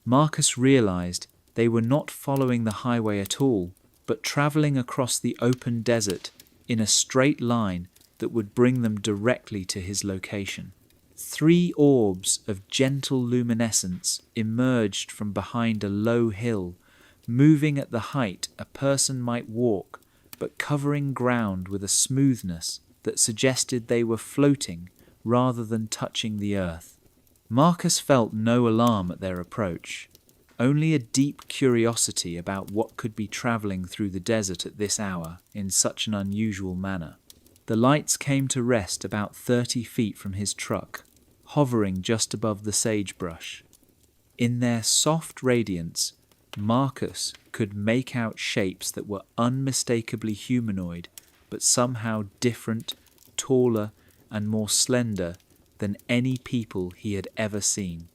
Marcus realized they were not following the highway at all, but traveling across the open desert in a straight line that would bring them directly to his location. 3 orbs of gentle luminescence emerged from behind a low hill, moving at the height a person might walk, but covering ground with a smoothness that suggested they were floating rather than touching the earth. Marcus felt no alarm at their approach, only a deep curiosity about what could be travelling through the desert at this hour in such an unusual manner. The lights came to rest about 30 feet from his truck, hovering just above the sagebrush. In their soft radiance, Marcus could make out shapes that were unmistakably humanoid, but somehow different, taller, and more slender than any people he had ever seen.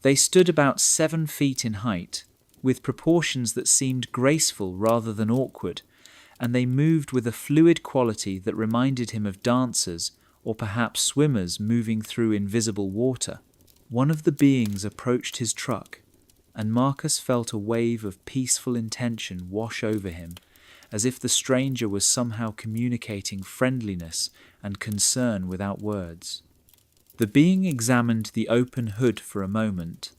They stood about 7 feet in height, with proportions that seemed graceful rather than awkward, and they moved with a fluid quality that reminded him of dancers or perhaps swimmers moving through invisible water. One of the beings approached his truck, and Marcus felt a wave of peaceful intention wash over him, as if the stranger was somehow communicating friendliness and concern without words. The being examined the open hood for a moment,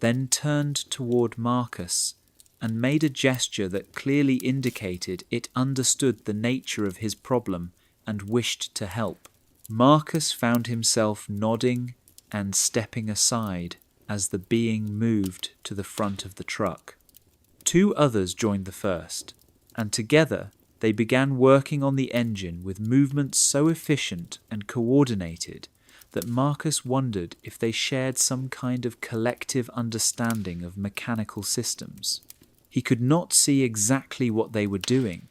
then turned toward Marcus and made a gesture that clearly indicated it understood the nature of his problem and wished to help. Marcus found himself nodding and stepping aside as the being moved to the front of the truck. 2 others joined the first, and together they began working on the engine with movements so efficient and coordinated that Marcus wondered if they shared some kind of collective understanding of mechanical systems. He could not see exactly what they were doing.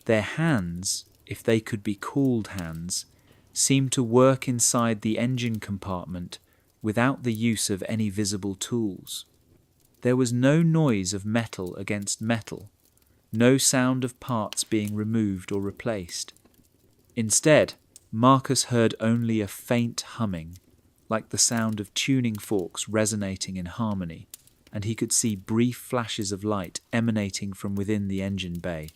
Their hands, if they could be called hands, seemed to work inside the engine compartment without the use of any visible tools. There was no noise of metal against metal, no sound of parts being removed or replaced. Instead, Marcus heard only a faint humming, like the sound of tuning forks resonating in harmony, and he could see brief flashes of light emanating from within the engine bay.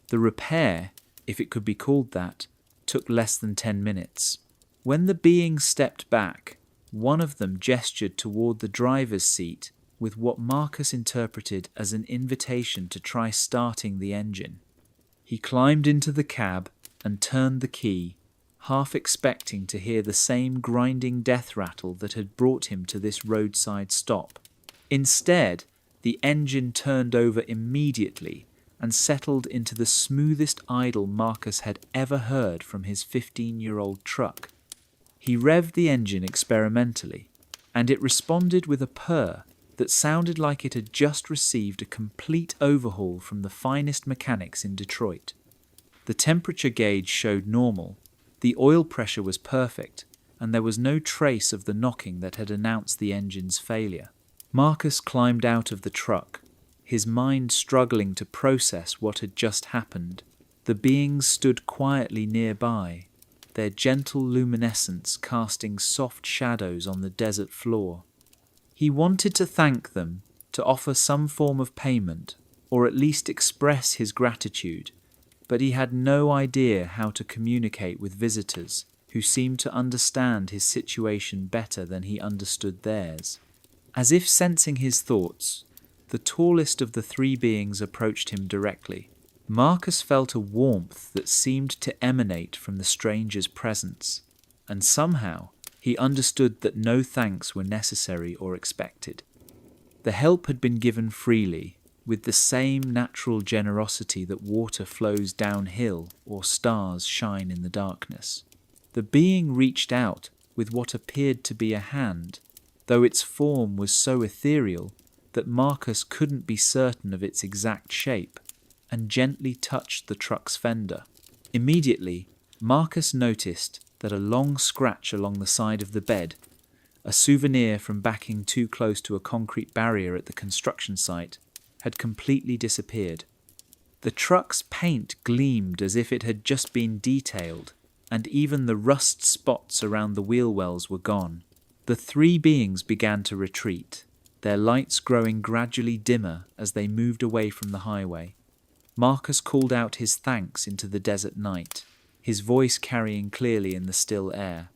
The repair, if it could be called that, took less than 10 minutes. When the being stepped back, one of them gestured toward the driver's seat with what Marcus interpreted as an invitation to try starting the engine. He climbed into the cab and turned the key, half expecting to hear the same grinding death rattle that had brought him to this roadside stop. Instead, the engine turned over immediately and settled into the smoothest idle Marcus had ever heard from his 15-year-old truck. He revved the engine experimentally, and it responded with a purr that sounded like it had just received a complete overhaul from the finest mechanics in Detroit. The temperature gauge showed normal, the oil pressure was perfect, and there was no trace of the knocking that had announced the engine's failure. Marcus climbed out of the truck, his mind struggling to process what had just happened. The beings stood quietly nearby, their gentle luminescence casting soft shadows on the desert floor. He wanted to thank them, to offer some form of payment, or at least express his gratitude, but he had no idea how to communicate with visitors who seemed to understand his situation better than he understood theirs. As if sensing his thoughts, the tallest of the three beings approached him directly. Marcus felt a warmth that seemed to emanate from the stranger's presence, and somehow he understood that no thanks were necessary or expected. The help had been given freely, with the same natural generosity that water flows downhill or stars shine in the darkness. The being reached out with what appeared to be a hand, though its form was so ethereal that Marcus couldn't be certain of its exact shape, and gently touched the truck's fender. Immediately, Marcus noticed that a long scratch along the side of the bed, a souvenir from backing too close to a concrete barrier at the construction site, had completely disappeared. The truck's paint gleamed as if it had just been detailed, and even the rust spots around the wheel wells were gone. The three beings began to retreat, their lights growing gradually dimmer as they moved away from the highway. Marcus called out his thanks into the desert night, his voice carrying clearly in the still air.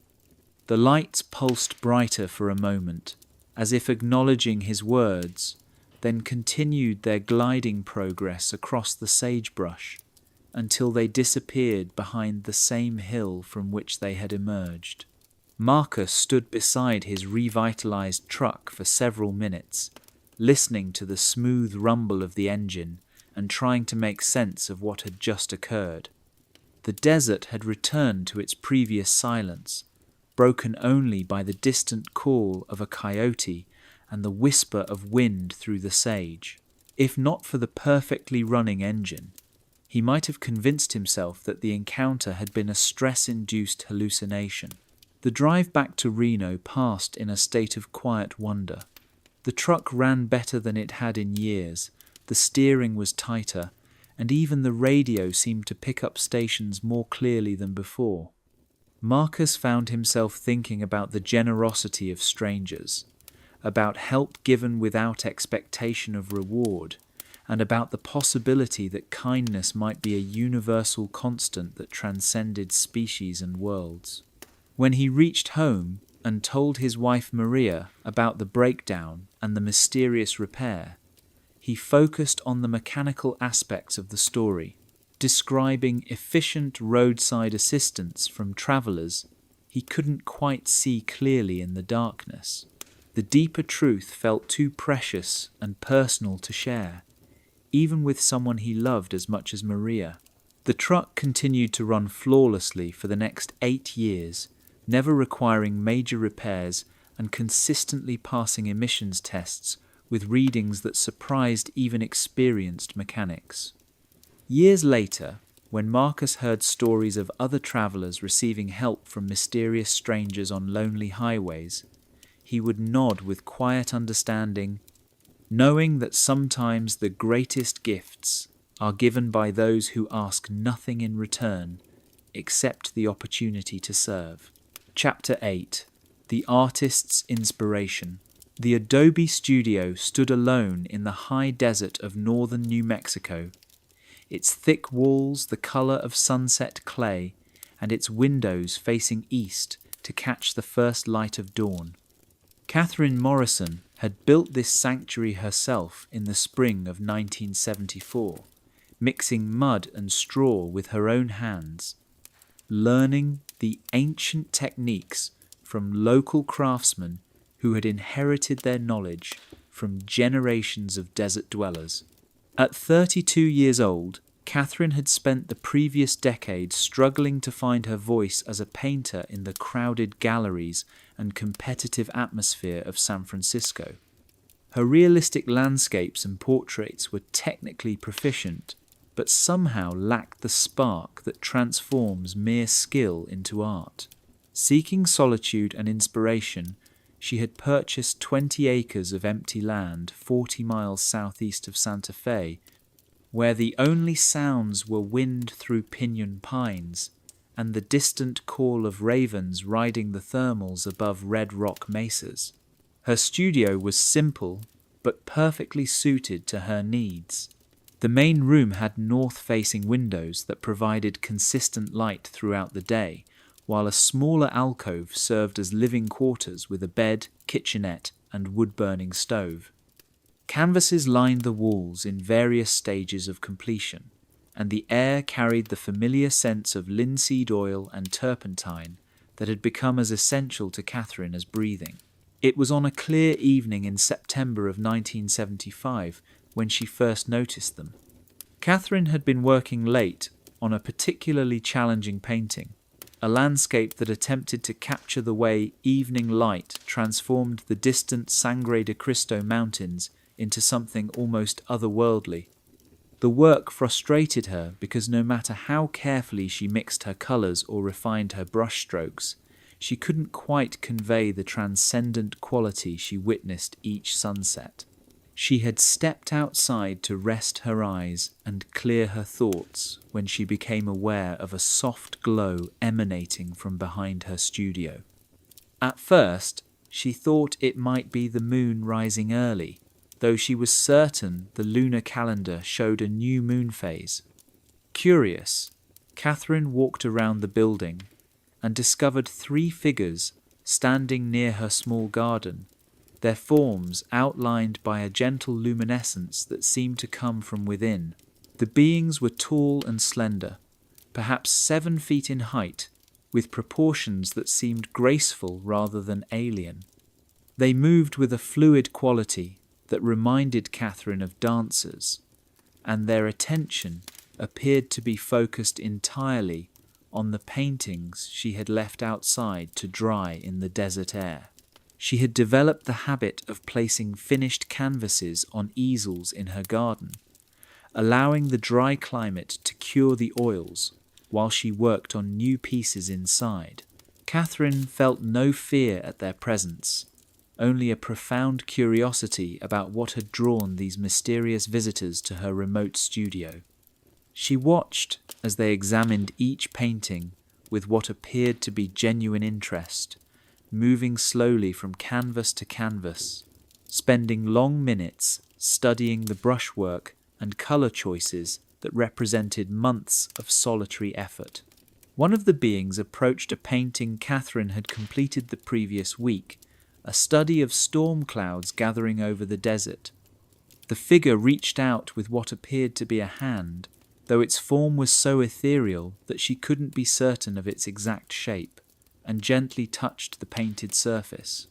The lights pulsed brighter for a moment, as if acknowledging his words, then continued their gliding progress across the sagebrush until they disappeared behind the same hill from which they had emerged. Marcus stood beside his revitalized truck for several minutes, listening to the smooth rumble of the engine and trying to make sense of what had just occurred. The desert had returned to its previous silence, broken only by the distant call of a coyote and the whisper of wind through the sage. If not for the perfectly running engine, he might have convinced himself that the encounter had been a stress-induced hallucination. The drive back to Reno passed in a state of quiet wonder. The truck ran better than it had in years, the steering was tighter, and even the radio seemed to pick up stations more clearly than before. Marcus found himself thinking about the generosity of strangers, about help given without expectation of reward, and about the possibility that kindness might be a universal constant that transcended species and worlds. When he reached home and told his wife Maria about the breakdown and the mysterious repair, he focused on the mechanical aspects of the story, describing efficient roadside assistance from travelers he couldn't quite see clearly in the darkness. The deeper truth felt too precious and personal to share, even with someone he loved as much as Maria. The truck continued to run flawlessly for the next 8 years, never requiring major repairs and consistently passing emissions tests with readings that surprised even experienced mechanics. Years later, when Marcus heard stories of other travelers receiving help from mysterious strangers on lonely highways, he would nod with quiet understanding, knowing that sometimes the greatest gifts are given by those who ask nothing in return except the opportunity to serve. Chapter 8. The Artist's Inspiration. The Adobe Studio stood alone in the high desert of northern New Mexico, its thick walls the color of sunset clay, and its windows facing east to catch the first light of dawn. Catherine Morrison had built this sanctuary herself in the spring of 1974, mixing mud and straw with her own hands, learning the ancient techniques from local craftsmen who had inherited their knowledge from generations of desert dwellers. At 32 years old, Catherine had spent the previous decade struggling to find her voice as a painter in the crowded galleries and competitive atmosphere of San Francisco. Her realistic landscapes and portraits were technically proficient, but somehow lacked the spark that transforms mere skill into art. Seeking solitude and inspiration, she had purchased 20 acres of empty land 40 miles southeast of Santa Fe, where the only sounds were wind through pinyon pines and the distant call of ravens riding the thermals above red rock mesas. Her studio was simple but perfectly suited to her needs. The main room had north-facing windows that provided consistent light throughout the day, while a smaller alcove served as living quarters with a bed, kitchenette, and wood-burning stove. Canvases lined the walls in various stages of completion, and the air carried the familiar sense of linseed oil and turpentine that had become as essential to Catherine as breathing. It was on a clear evening in September of 1975 when she first noticed them. Catherine had been working late on a particularly challenging painting, a landscape that attempted to capture the way evening light transformed the distant Sangre de Cristo mountains into something almost otherworldly. The work frustrated her because no matter how carefully she mixed her colours or refined her brushstrokes, she couldn't quite convey the transcendent quality she witnessed each sunset. She had stepped outside to rest her eyes and clear her thoughts when she became aware of a soft glow emanating from behind her studio. At first, she thought it might be the moon rising early, though she was certain the lunar calendar showed a new moon phase. Curious, Catherine walked around the building and discovered 3 figures standing near her small garden, their forms outlined by a gentle luminescence that seemed to come from within. The beings were tall and slender, perhaps 7 feet in height, with proportions that seemed graceful rather than alien. They moved with a fluid quality that reminded Catherine of dancers, and their attention appeared to be focused entirely on the paintings she had left outside to dry in the desert air. She had developed the habit of placing finished canvases on easels in her garden, allowing the dry climate to cure the oils while she worked on new pieces inside. Catherine felt no fear at their presence, only a profound curiosity about what had drawn these mysterious visitors to her remote studio. She watched as they examined each painting with what appeared to be genuine interest, moving slowly from canvas to canvas, spending long minutes studying the brushwork and colour choices that represented months of solitary effort. One of the beings approached a painting Catherine had completed the previous week, a study of storm clouds gathering over the desert. The figure reached out with what appeared to be a hand, though its form was so ethereal that she couldn't be certain of its exact shape, and gently touched the painted surface.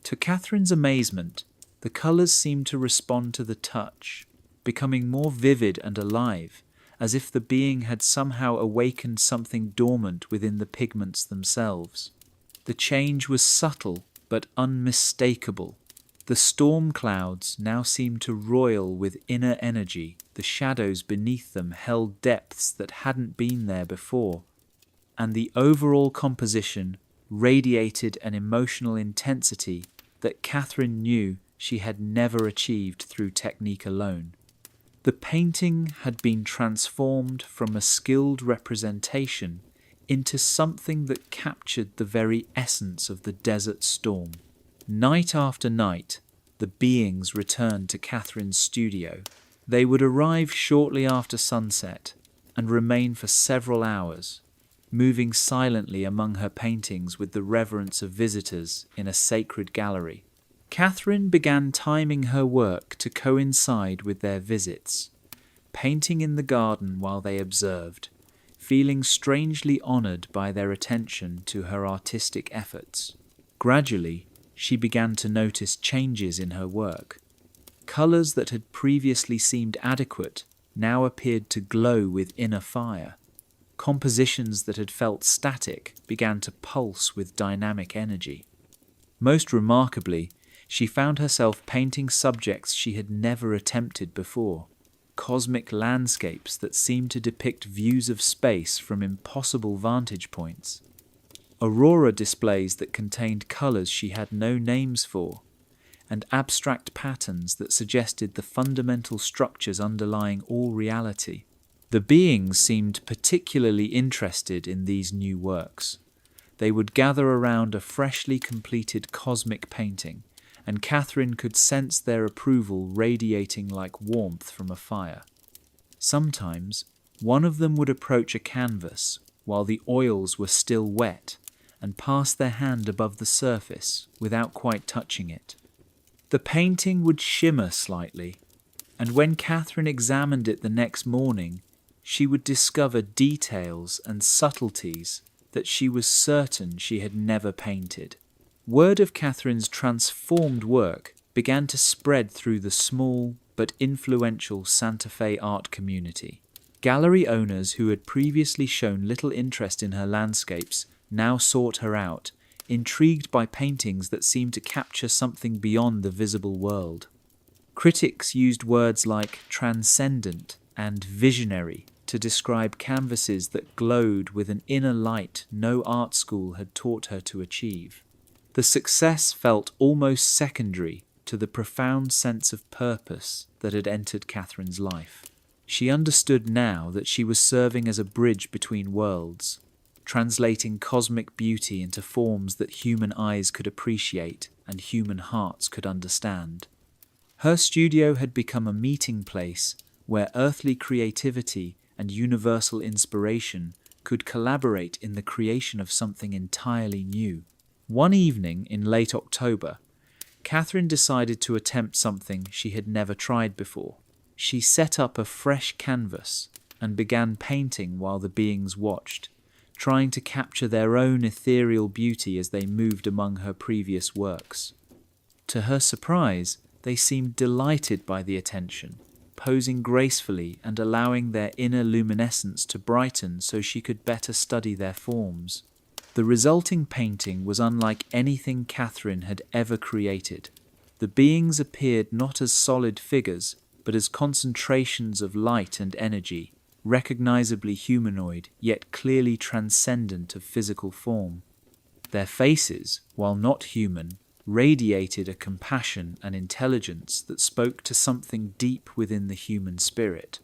To Catherine's amazement, the colours seemed to respond to the touch, becoming more vivid and alive, as if the being had somehow awakened something dormant within the pigments themselves. The change was subtle but unmistakable. The storm clouds now seemed to roil with inner energy. The shadows beneath them held depths that hadn't been there before, and the overall composition radiated an emotional intensity that Catherine knew she had never achieved through technique alone. The painting had been transformed from a skilled representation into something that captured the very essence of the desert storm. Night after night, the beings returned to Catherine's studio. They would arrive shortly after sunset and remain for several hours, moving silently among her paintings with the reverence of visitors in a sacred gallery. Catherine began timing her work to coincide with their visits, painting in the garden while they observed, feeling strangely honoured by their attention to her artistic efforts. Gradually, she began to notice changes in her work. Colours that had previously seemed adequate now appeared to glow with inner fire. Compositions that had felt static began to pulse with dynamic energy. Most remarkably, she found herself painting subjects she had never attempted before, cosmic landscapes that seemed to depict views of space from impossible vantage points. aurora displays that contained colours she had no names for, and abstract patterns that suggested the fundamental structures underlying all reality. The beings seemed particularly interested in these new works. They would gather around a freshly completed cosmic painting, and Catherine could sense their approval radiating like warmth from a fire. Sometimes, one of them would approach a canvas while the oils were still wet and pass their hand above the surface without quite touching it. The painting would shimmer slightly, and when Catherine examined it the next morning, she would discover details and subtleties that she was certain she had never painted. Word of Catherine's transformed work began to spread through the small but influential Santa Fe art community. Gallery owners who had previously shown little interest in her landscapes now sought her out, intrigued by paintings that seemed to capture something beyond the visible world. Critics used words like transcendent and visionary to describe canvases that glowed with an inner light no art school had taught her to achieve. The success felt almost secondary to the profound sense of purpose that had entered Catherine's life. She understood now that she was serving as a bridge between worlds, translating cosmic beauty into forms that human eyes could appreciate and human hearts could understand. Her studio had become a meeting place where earthly creativity and universal inspiration could collaborate in the creation of something entirely new. One evening in late October, Catherine decided to attempt something she had never tried before. She set up a fresh canvas and began painting while the beings watched, trying to capture their own ethereal beauty as they moved among her previous works. To her surprise, they seemed delighted by the attention, posing gracefully and allowing their inner luminescence to brighten so she could better study their forms. The resulting painting was unlike anything Catherine had ever created. The beings appeared not as solid figures, but as concentrations of light and energy, recognizably humanoid, yet clearly transcendent of physical form. Their faces, while not human, radiated a compassion and intelligence that spoke to something deep within the human spirit.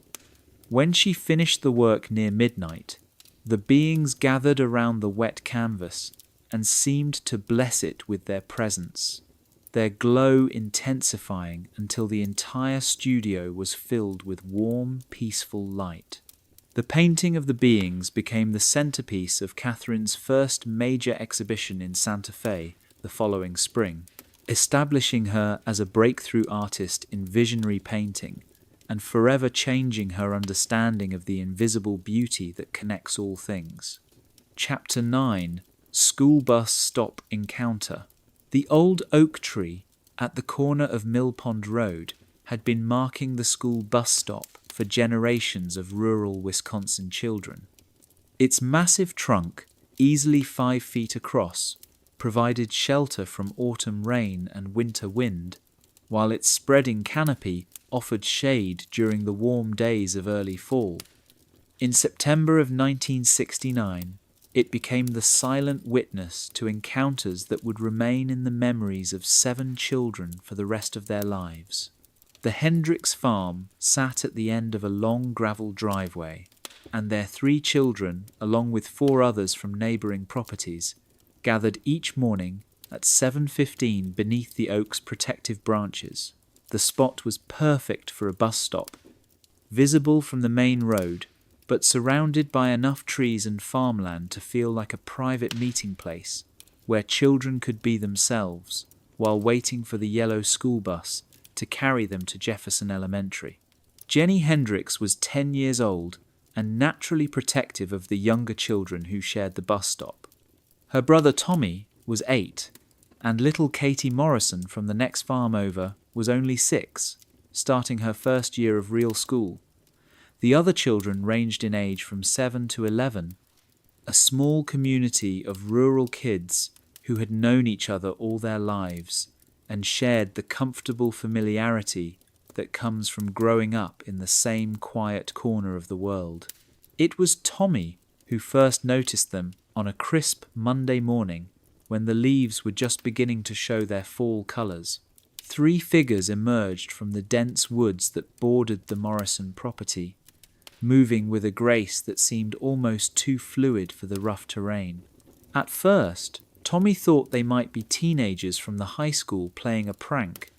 When she finished the work near midnight, the beings gathered around the wet canvas and seemed to bless it with their presence, their glow intensifying until the entire studio was filled with warm, peaceful light. The painting of the beings became the centerpiece of Catherine's first major exhibition in Santa Fe the following spring, establishing her as a breakthrough artist in visionary painting and forever changing her understanding of the invisible beauty that connects all things. Chapter 9: School Bus Stop Encounter. The old oak tree at the corner of Mill Pond Road had been marking the school bus stop for generations of rural Wisconsin children. Its massive trunk, easily 5 feet across, provided shelter from autumn rain and winter wind, while its spreading canopy offered shade during the warm days of early fall. In September of 1969, it became the silent witness to encounters that would remain in the memories of 7 children for the rest of their lives. The Hendricks farm sat at the end of a long gravel driveway, and their 3 children, along with 4 others from neighbouring properties, gathered each morning at 7:15 beneath the oak's protective branches. The spot was perfect for a bus stop, visible from the main road, but surrounded by enough trees and farmland to feel like a private meeting place where children could be themselves while waiting for the yellow school bus to carry them to Jefferson Elementary. Jenny Hendricks was 10 years old and naturally protective of the younger children who shared the bus stop. Her brother Tommy was 8, and little Katie Morrison from the next farm over was only 6, starting her first year of real school. The other children ranged in age from 7 to 11, a small community of rural kids who had known each other all their lives and shared the comfortable familiarity that comes from growing up in the same quiet corner of the world. It was Tommy who first noticed them on a crisp Monday morning when the leaves were just beginning to show their fall colours. 3 figures emerged from the dense woods that bordered the Morrison property, moving with a grace that seemed almost too fluid for the rough terrain. At first, Tommy thought they might be teenagers from the high school playing a prank,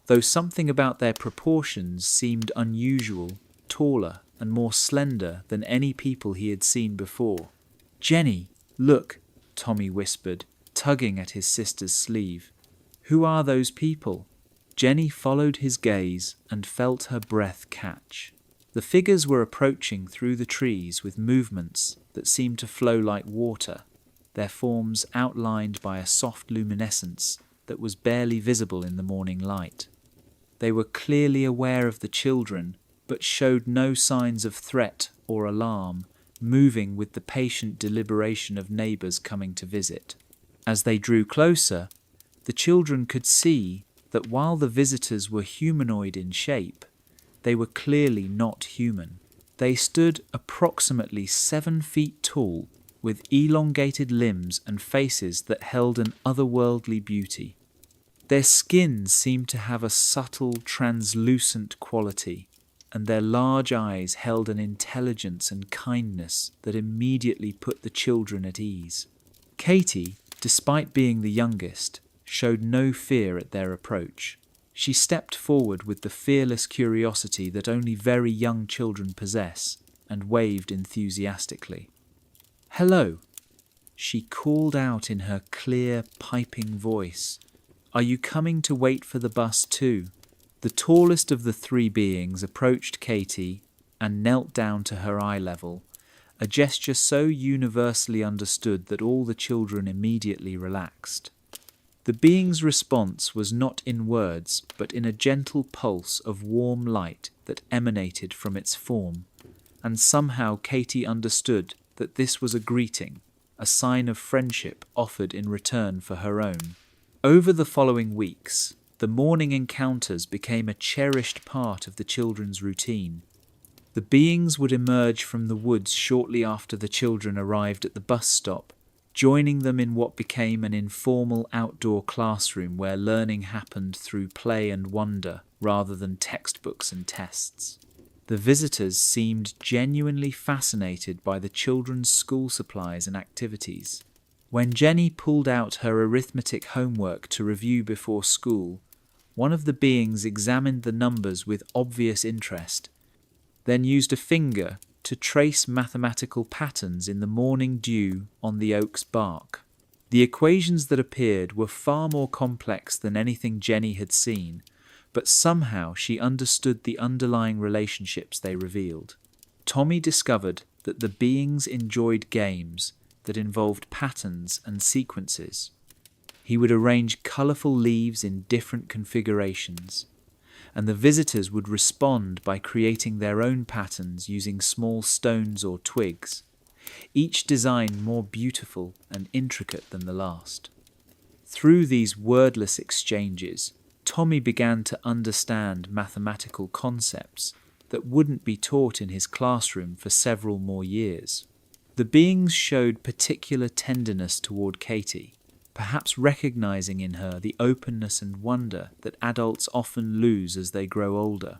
though something about their proportions seemed unusual, taller and more slender than any people he had seen before. "Jenny, look," Tommy whispered, tugging at his sister's sleeve. "Who are those people?" Jenny followed his gaze and felt her breath catch. The figures were approaching through the trees with movements that seemed to flow like water, their forms outlined by a soft luminescence that was barely visible in the morning light. They were clearly aware of the children, but showed no signs of threat or alarm, moving with the patient deliberation of neighbours coming to visit. As they drew closer, the children could see that while the visitors were humanoid in shape, they were clearly not human. They stood approximately 7 feet tall, with elongated limbs and faces that held an otherworldly beauty. Their skin seemed to have a subtle, translucent quality, and their large eyes held an intelligence and kindness that immediately put the children at ease. Katie, despite being the youngest, showed no fear at their approach. She stepped forward with the fearless curiosity that only very young children possess, and waved enthusiastically. "Hello," she called out in her clear, piping voice. "Are you coming to wait for the bus too?" The tallest of the 3 beings approached Katie and knelt down to her eye level, a gesture so universally understood that all the children immediately relaxed. The being's response was not in words, but in a gentle pulse of warm light that emanated from its form, and somehow Katie understood that this was a greeting, a sign of friendship offered in return for her own. Over the following weeks, the morning encounters became a cherished part of the children's routine. The beings would emerge from the woods shortly after the children arrived at the bus stop, joining them in what became an informal outdoor classroom where learning happened through play and wonder rather than textbooks and tests. The visitors seemed genuinely fascinated by the children's school supplies and activities. When Jenny pulled out her arithmetic homework to review before school, one of the beings examined the numbers with obvious interest, then used a finger to trace mathematical patterns in the morning dew on the oak's bark. The equations that appeared were far more complex than anything Jenny had seen, but somehow she understood the underlying relationships they revealed. Tommy discovered that the beings enjoyed games that involved patterns and sequences. He would arrange colourful leaves in different configurations, and the visitors would respond by creating their own patterns using small stones or twigs, each design more beautiful and intricate than the last. Through these wordless exchanges, Tommy began to understand mathematical concepts that wouldn't be taught in his classroom for several more years. The beings showed particular tenderness toward Katie, perhaps recognizing in her the openness and wonder that adults often lose as they grow older.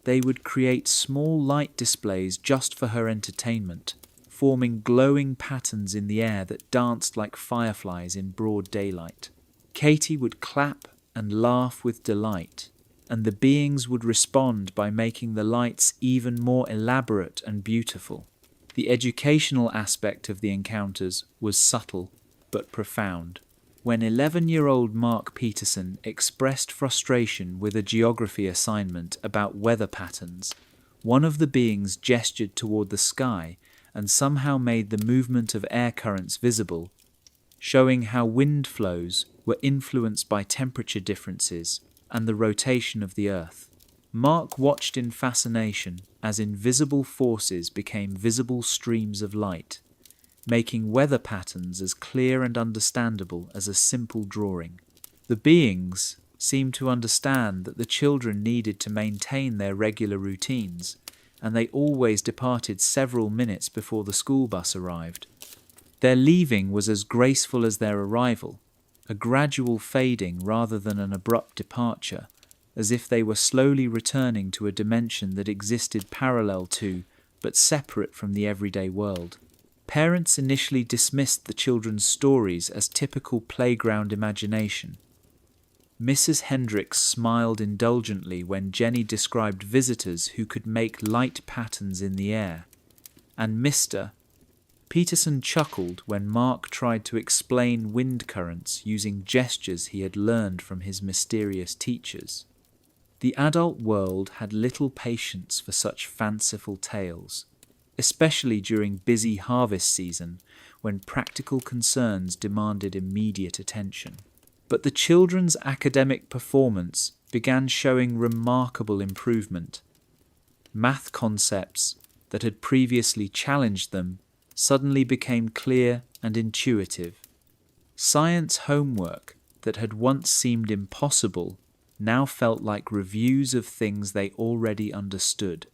They would create small light displays just for her entertainment, forming glowing patterns in the air that danced like fireflies in broad daylight. Katie would clap and laugh with delight, and the beings would respond by making the lights even more elaborate and beautiful. The educational aspect of the encounters was subtle but profound. When 11-year-old Mark Peterson expressed frustration with a geography assignment about weather patterns, one of the beings gestured toward the sky and somehow made the movement of air currents visible, showing how wind flows were influenced by temperature differences and the rotation of the Earth. Mark watched in fascination as invisible forces became visible streams of light, making weather patterns as clear and understandable as a simple drawing. The beings seemed to understand that the children needed to maintain their regular routines, and they always departed several minutes before the school bus arrived. Their leaving was as graceful as their arrival, a gradual fading rather than an abrupt departure, as if they were slowly returning to a dimension that existed parallel to, but separate from the everyday world. Parents initially dismissed the children's stories as typical playground imagination. Mrs. Hendricks smiled indulgently when Jenny described visitors who could make light patterns in the air, and Mr. Peterson chuckled when Mark tried to explain wind currents using gestures he had learned from his mysterious teachers. The adult world had little patience for such fanciful tales, especially during busy harvest season when practical concerns demanded immediate attention. But the children's academic performance began showing remarkable improvement. Math concepts that had previously challenged them suddenly became clear and intuitive. Science homework that had once seemed impossible now felt like reviews of things they already understood.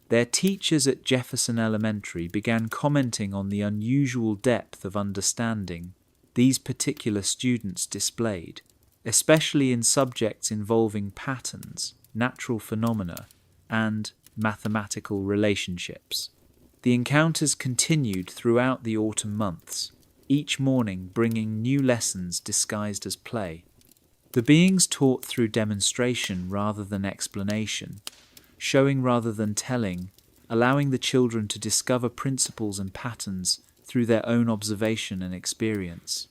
Their teachers at Jefferson Elementary began commenting on the unusual depth of understanding these particular students displayed, especially in subjects involving patterns, natural phenomena, and mathematical relationships. The encounters continued throughout the autumn months, each morning bringing new lessons disguised as play. The beings taught through demonstration rather than explanation, showing rather than telling, allowing the children to discover principles and patterns through their own observation and experience.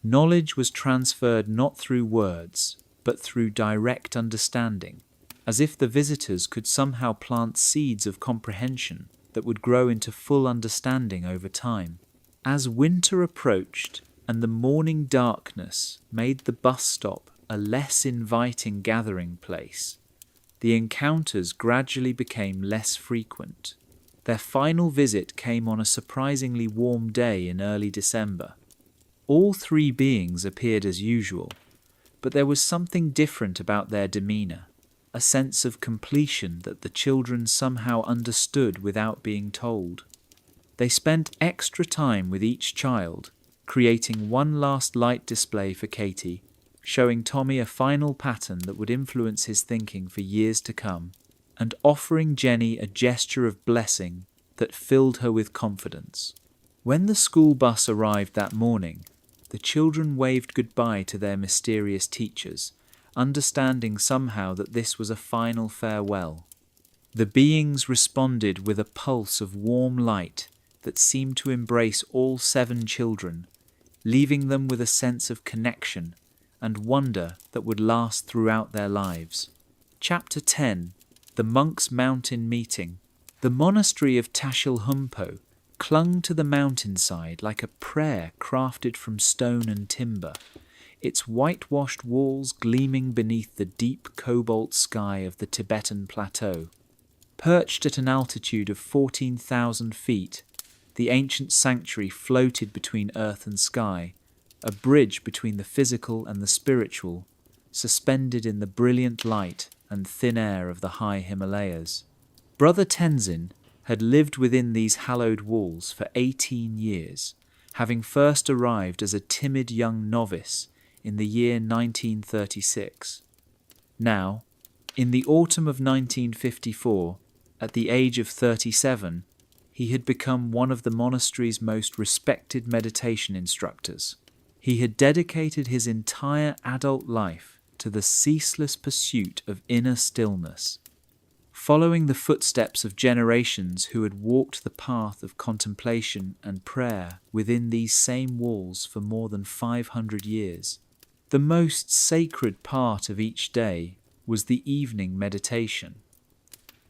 Knowledge was transferred not through words, but through direct understanding, as if the visitors could somehow plant seeds of comprehension that would grow into full understanding over time. As winter approached and the morning darkness made the bus stop a less inviting gathering place, the encounters gradually became less frequent. Their final visit came on a surprisingly warm day in early December. All three beings appeared as usual, but there was something different about their demeanour, a sense of completion that the children somehow understood without being told. They spent extra time with each child, creating one last light display for Katie, showing Tommy a final pattern that would influence his thinking for years to come, and offering Jenny a gesture of blessing that filled her with confidence. When the school bus arrived that morning, the children waved goodbye to their mysterious teachers, understanding somehow that this was a final farewell. The beings responded with a pulse of warm light that seemed to embrace all 7 children, leaving them with a sense of connection and wonder that would last throughout their lives. Chapter 10. The Monks' Mountain Meeting. The monastery of Tashilhunpo clung to the mountainside like a prayer crafted from stone and timber, its whitewashed walls gleaming beneath the deep cobalt sky of the Tibetan plateau. Perched at an altitude of 14,000 feet, the ancient sanctuary floated between earth and sky, a bridge between the physical and the spiritual, suspended in the brilliant light and thin air of the high Himalayas. Brother Tenzin had lived within these hallowed walls for 18 years, having first arrived as a timid young novice in the year 1936. Now, in the autumn of 1954, at the age of 37, he had become one of the monastery's most respected meditation instructors. He had dedicated his entire adult life to the ceaseless pursuit of inner stillness, following the footsteps of generations who had walked the path of contemplation and prayer within these same walls for more than 500 years. The most sacred part of each day was the evening meditation.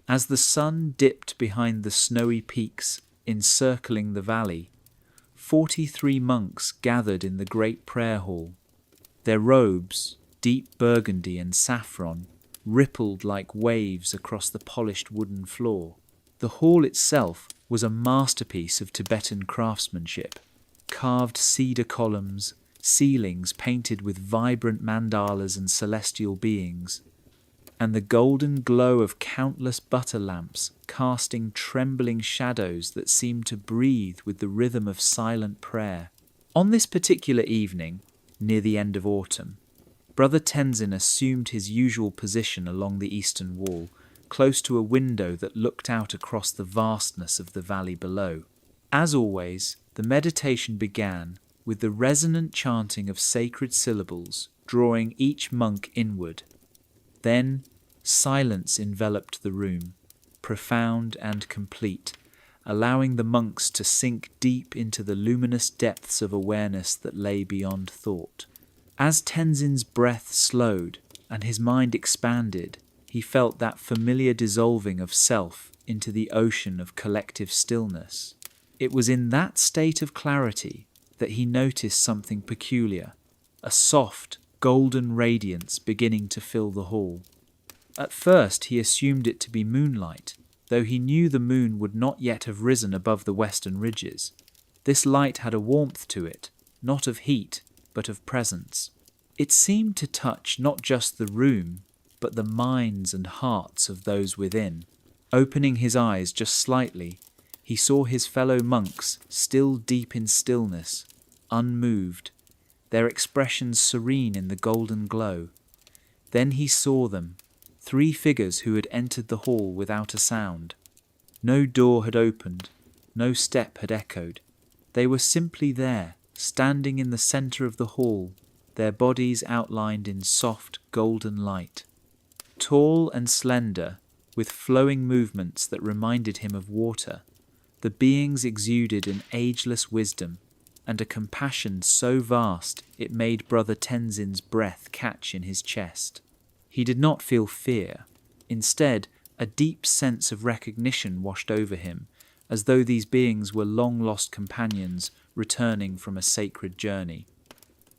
As the sun dipped behind the snowy peaks encircling the valley, 43 monks gathered in the great prayer hall. Their robes, deep burgundy and saffron, rippled like waves across the polished wooden floor. The hall itself was a masterpiece of Tibetan craftsmanship. Carved cedar columns, ceilings painted with vibrant mandalas and celestial beings, and the golden glow of countless butter lamps casting trembling shadows that seemed to breathe with the rhythm of silent prayer. On this particular evening, near the end of autumn, Brother Tenzin assumed his usual position along the eastern wall, close to a window that looked out across the vastness of the valley below. As always, the meditation began with the resonant chanting of sacred syllables, drawing each monk inward. Then silence enveloped the room, profound and complete, allowing the monks to sink deep into the luminous depths of awareness that lay beyond thought. As Tenzin's breath slowed and his mind expanded, he felt that familiar dissolving of self into the ocean of collective stillness. It was in that state of clarity that he noticed something peculiar, a soft, golden radiance beginning to fill the hall. At first he assumed it to be moonlight, though he knew the moon would not yet have risen above the western ridges. This light had a warmth to it, not of heat, but of presence. It seemed to touch not just the room, but the minds and hearts of those within. Opening his eyes just slightly, he saw his fellow monks still deep in stillness, unmoved, their expressions serene in the golden glow. Then he saw them, 3 figures who had entered the hall without a sound. No door had opened, no step had echoed. They were simply there, standing in the centre of the hall, their bodies outlined in soft golden light. Tall and slender, with flowing movements that reminded him of water, the beings exuded an ageless wisdom and a compassion so vast it made Brother Tenzin's breath catch in his chest. He did not feel fear. Instead, a deep sense of recognition washed over him, as though these beings were long-lost companions returning from a sacred journey.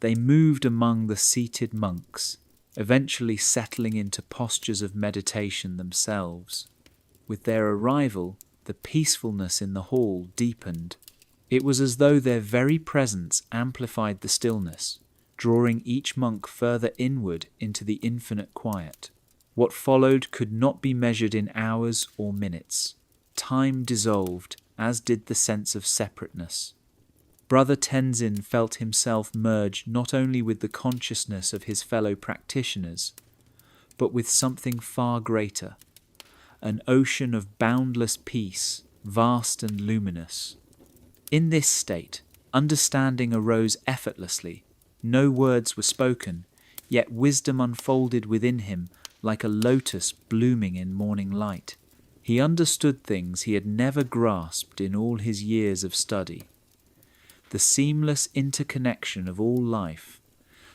They moved among the seated monks, eventually settling into postures of meditation themselves. With their arrival, the peacefulness in the hall deepened. It was as though their very presence amplified the stillness, drawing each monk further inward into the infinite quiet. What followed could not be measured in hours or minutes. Time dissolved, as did the sense of separateness. Brother Tenzin felt himself merge not only with the consciousness of his fellow practitioners, but with something far greater, an ocean of boundless peace, vast and luminous. In this state, understanding arose effortlessly. No words were spoken, yet wisdom unfolded within him like a lotus blooming in morning light. He understood things he had never grasped in all his years of study. The seamless interconnection of all life,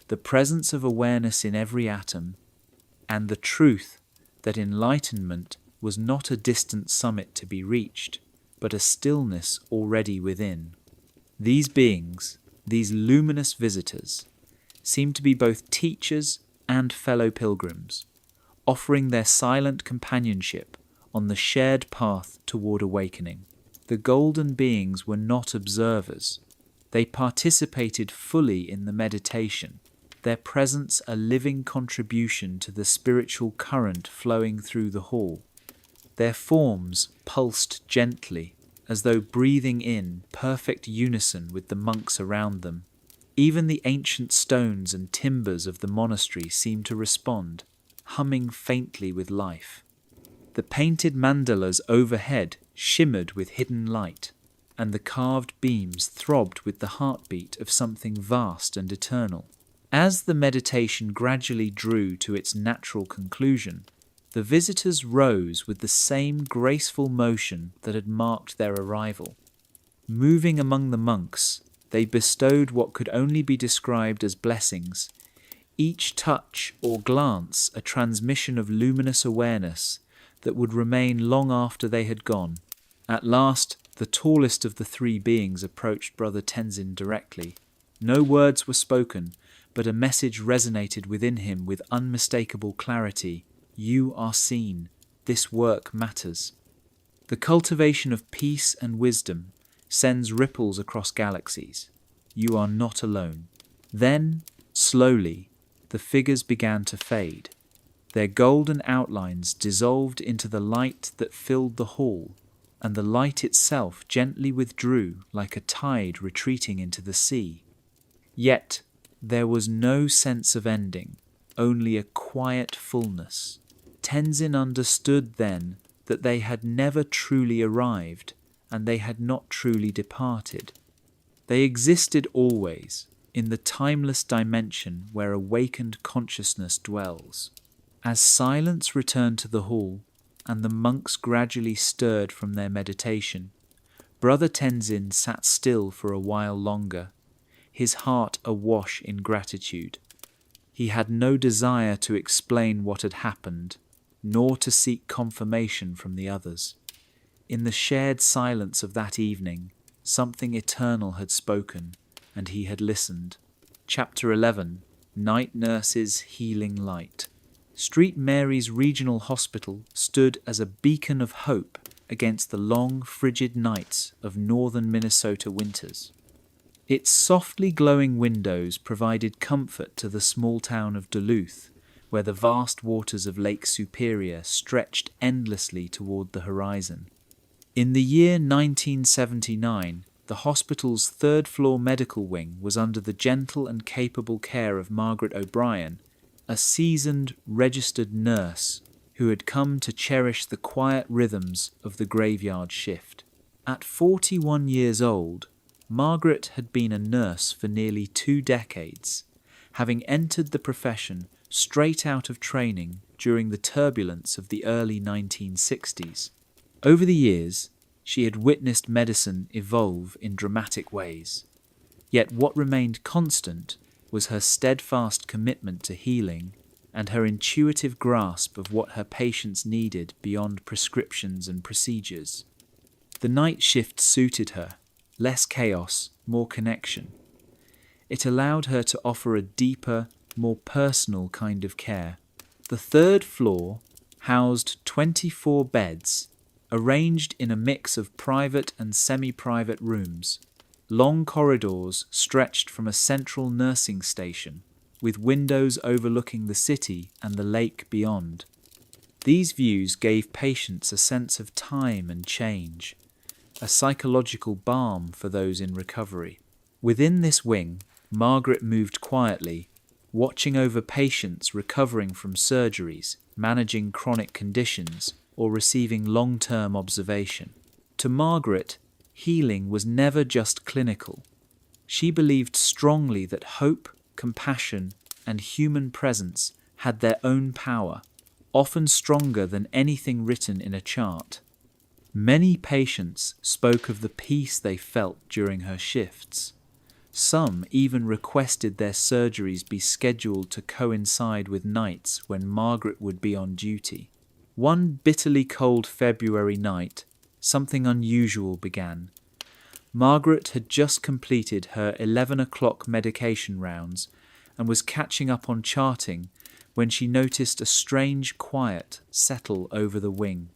the presence of awareness in every atom, and the truth that enlightenment was not a distant summit to be reached, but a stillness already within. These beings, these luminous visitors, seemed to be both teachers and fellow pilgrims, offering their silent companionship on the shared path toward awakening. The golden beings were not observers. They participated fully in the meditation, their presence a living contribution to the spiritual current flowing through the hall. Their forms pulsed gently, as though breathing in perfect unison with the monks around them. Even the ancient stones and timbers of the monastery seemed to respond, humming faintly with life. The painted mandalas overhead shimmered with hidden light, and the carved beams throbbed with the heartbeat of something vast and eternal. As the meditation gradually drew to its natural conclusion, the visitors rose with the same graceful motion that had marked their arrival. Moving among the monks, they bestowed what could only be described as blessings, each touch or glance a transmission of luminous awareness that would remain long after they had gone. At last, the tallest of the 3 beings approached Brother Tenzin directly. No words were spoken, but a message resonated within him with unmistakable clarity. You are seen. This work matters. The cultivation of peace and wisdom sends ripples across galaxies. You are not alone. Then, slowly, the figures began to fade. Their golden outlines dissolved into the light that filled the hall, and the light itself gently withdrew like a tide retreating into the sea. Yet there was no sense of ending, only a quiet fullness. Tenzin understood then that they had never truly arrived, and they had not truly departed. They existed always, in the timeless dimension where awakened consciousness dwells. As silence returned to the hall, and the monks gradually stirred from their meditation, Brother Tenzin sat still for a while longer, his heart awash in gratitude. He had no desire to explain what had happened, nor to seek confirmation from the others. In the shared silence of that evening, something eternal had spoken, and he had listened. Chapter 11. Night Nurse's Healing Light. St. Mary's Regional Hospital stood as a beacon of hope against the long, frigid nights of northern Minnesota winters. Its softly glowing windows provided comfort to the small town of Duluth, where the vast waters of Lake Superior stretched endlessly toward the horizon. In the year 1979, the hospital's third-floor medical wing was under the gentle and capable care of Margaret O'Brien, a seasoned, registered nurse who had come to cherish the quiet rhythms of the graveyard shift. At 41 years old, Margaret had been a nurse for nearly 2 decades, having entered the profession straight out of training during the turbulence of the early 1960s. Over the years, she had witnessed medicine evolve in dramatic ways. Yet what remained constant was her steadfast commitment to healing and her intuitive grasp of what her patients needed beyond prescriptions and procedures. The night shift suited her, less chaos, more connection. It allowed her to offer a deeper, more personal kind of care. The third floor housed 24 beds, arranged in a mix of private and semi-private rooms. Long corridors stretched from a central nursing station, with windows overlooking the city and the lake beyond. These views gave patients a sense of time and change, a psychological balm for those in recovery. Within this wing, Margaret moved quietly, watching over patients recovering from surgeries, managing chronic conditions, or receiving long-term observation. To Margaret, healing was never just clinical. She believed strongly that hope, compassion, and human presence had their own power, often stronger than anything written in a chart. Many patients spoke of the peace they felt during her shifts. Some even requested their surgeries be scheduled to coincide with nights when Margaret would be on duty. One bitterly cold February night, something unusual began. Margaret had just completed her 11 o'clock medication rounds and was catching up on charting when she noticed a strange quiet settle over the wing.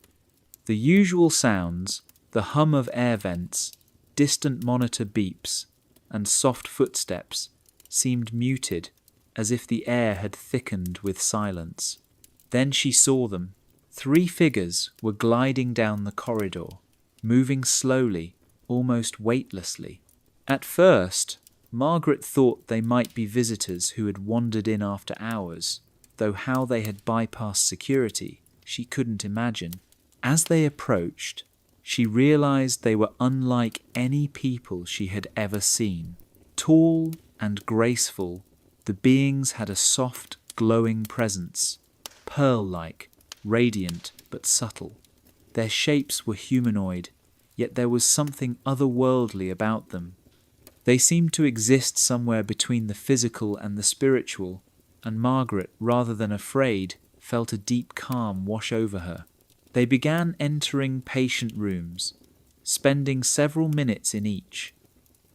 The usual sounds, the hum of air vents, distant monitor beeps, and soft footsteps, seemed muted, as if the air had thickened with silence. Then she saw them. 3 figures were gliding down the corridor, moving slowly, almost weightlessly. At first, Margaret thought they might be visitors who had wandered in after hours, though how they had bypassed security she couldn't imagine. As they approached, she realized they were unlike any people she had ever seen. Tall and graceful, the beings had a soft, glowing presence, pearl-like, radiant but subtle. Their shapes were humanoid, yet there was something otherworldly about them. They seemed to exist somewhere between the physical and the spiritual, and Margaret, rather than afraid, felt a deep calm wash over her. They began entering patient rooms, spending several minutes in each.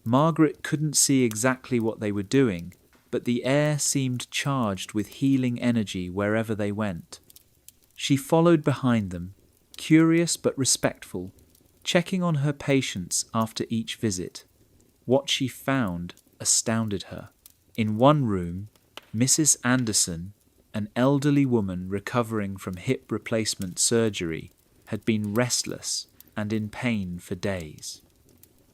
Margaret couldn't see exactly what they were doing, but the air seemed charged with healing energy wherever they went. She followed behind them, curious but respectful, checking on her patients after each visit. What she found astounded her. In one room, Mrs. Anderson, an elderly woman recovering from hip replacement surgery, had been restless and in pain for days.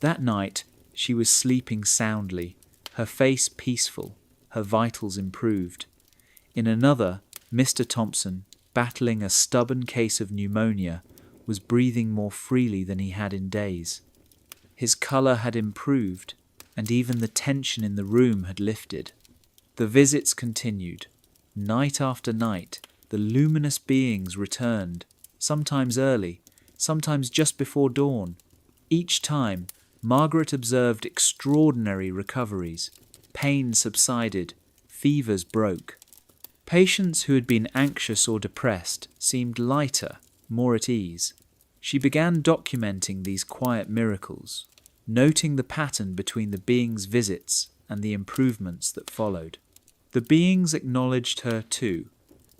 That night, she was sleeping soundly, her face peaceful, her vitals improved. In another, Mr. Thompson, battling a stubborn case of pneumonia, was breathing more freely than he had in days. His colour had improved, and even the tension in the room had lifted. The visits continued. Night after night, the luminous beings returned, sometimes early, sometimes just before dawn. Each time, Margaret observed extraordinary recoveries. Pain subsided, fevers broke. Patients who had been anxious or depressed seemed lighter, more at ease. She began documenting these quiet miracles, noting the pattern between the beings' visits and the improvements that followed. The beings acknowledged her too.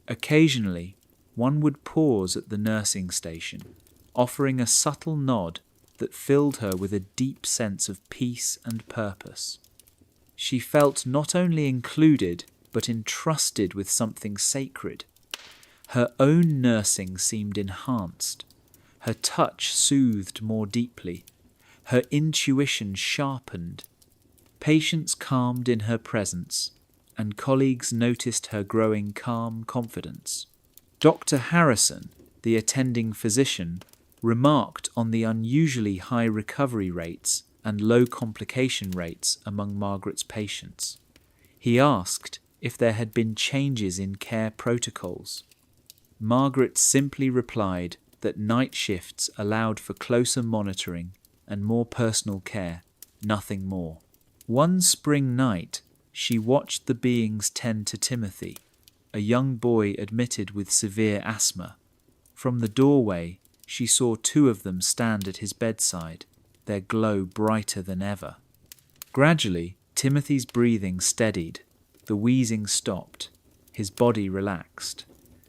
Occasionally, one would pause at the nursing station, offering a subtle nod that filled her with a deep sense of peace and purpose. She felt not only included, but entrusted with something sacred. Her own nursing seemed enhanced. Her touch soothed more deeply. Her intuition sharpened. Patients calmed in her presence, and colleagues noticed her growing calm confidence. Dr. Harrison, the attending physician, remarked on the unusually high recovery rates and low complication rates among Margaret's patients. He asked if there had been changes in care protocols. Margaret simply replied that night shifts allowed for closer monitoring and more personal care, nothing more. One spring night, she watched the beings tend to Timothy, a young boy admitted with severe asthma. From the doorway, she saw two of them stand at his bedside, their glow brighter than ever. Gradually, Timothy's breathing steadied, the wheezing stopped, his body relaxed.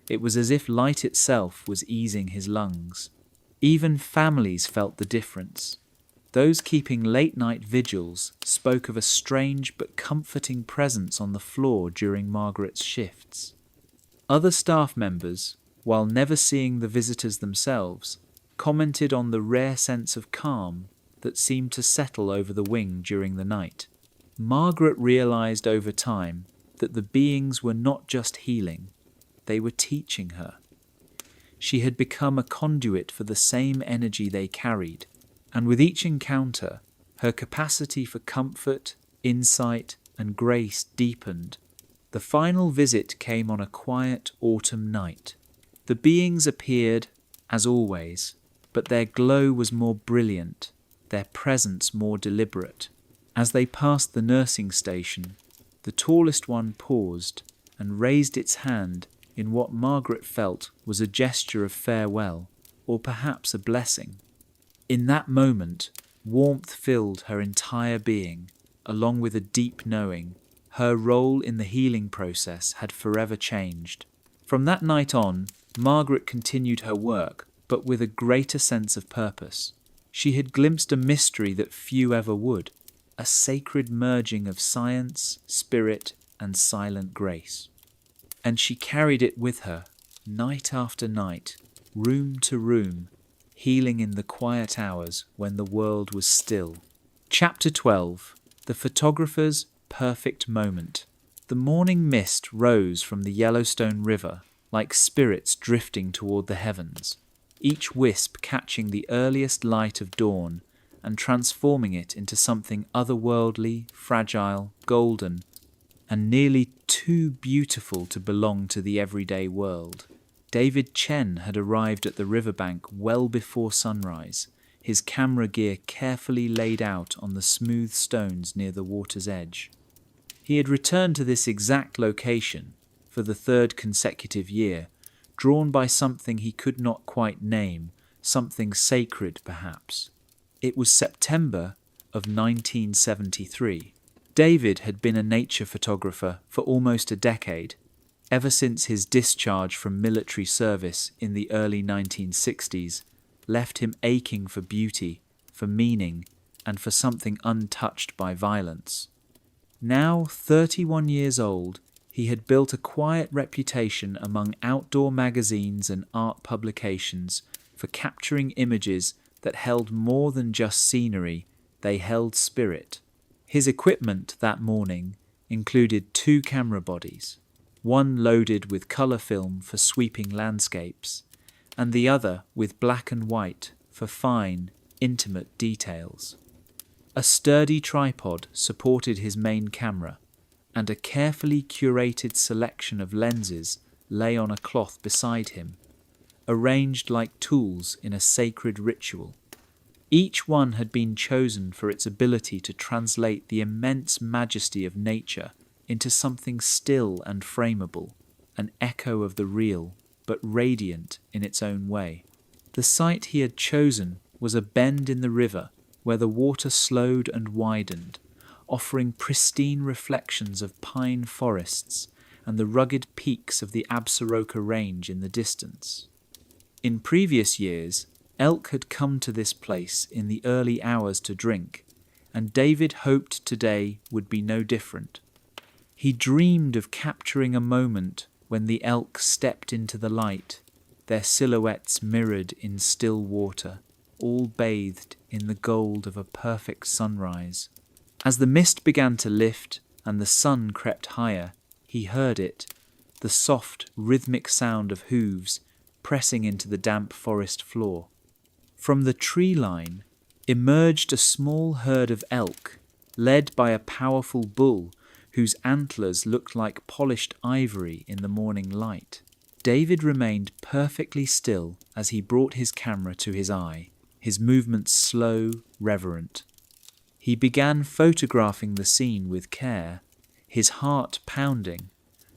It was as if light itself was easing his lungs. Even families felt the difference. Those keeping late-night vigils spoke of a strange but comforting presence on the floor during Margaret's shifts. Other staff members, while never seeing the visitors themselves, commented on the rare sense of calm that seemed to settle over the wing during the night. Margaret realized over time that the beings were not just healing, they were teaching her. She had become a conduit for the same energy they carried, and with each encounter, her capacity for comfort, insight, and grace deepened. The final visit came on a quiet autumn night. The beings appeared, as always, but their glow was more brilliant, their presence more deliberate. As they passed the nursing station, the tallest one paused and raised its hand in what Margaret felt was a gesture of farewell, or perhaps a blessing. In that moment, warmth filled her entire being, along with a deep knowing. Her role in the healing process had forever changed. From that night on, Margaret continued her work, but with a greater sense of purpose. She had glimpsed a mystery that few ever would, a sacred merging of science, spirit, and silent grace. And she carried it with her, night after night, room to room, healing in the quiet hours when the world was still. Chapter 12. The Photographer's Perfect Moment. The morning mist rose from the Yellowstone River like spirits drifting toward the heavens, each wisp catching the earliest light of dawn and transforming it into something otherworldly, fragile, golden, and nearly too beautiful to belong to the everyday world. David Chen had arrived at the riverbank well before sunrise, his camera gear carefully laid out on the smooth stones near the water's edge. He had returned to this exact location for the third consecutive year, drawn by something he could not quite name, something sacred perhaps. It was September of 1973. David had been a nature photographer for almost a decade, ever since his discharge from military service in the early 1960s left him aching for beauty, for meaning, and for something untouched by violence. Now 31 years old, He had built a quiet reputation among outdoor magazines and art publications for capturing images that held more than just scenery, they held spirit. His equipment that morning included 2 camera bodies, one loaded with colour film for sweeping landscapes, and the other with black and white for fine, intimate details. A sturdy tripod supported his main camera, and a carefully curated selection of lenses lay on a cloth beside him, arranged like tools in a sacred ritual. Each one had been chosen for its ability to translate the immense majesty of nature into something still and frameable, an echo of the real, but radiant in its own way. The site he had chosen was a bend in the river where the water slowed and widened, offering pristine reflections of pine forests and the rugged peaks of the Absaroka Range in the distance. In previous years, elk had come to this place in the early hours to drink, and David hoped today would be no different. He dreamed of capturing a moment when the elk stepped into the light, their silhouettes mirrored in still water, all bathed in the gold of a perfect sunrise. As the mist began to lift and the sun crept higher, he heard it, the soft, rhythmic sound of hooves pressing into the damp forest floor. From the tree line emerged a small herd of elk, led by a powerful bull whose antlers looked like polished ivory in the morning light. David remained perfectly still as he brought his camera to his eye, his movements slow, reverent. He began photographing the scene with care, his heart pounding,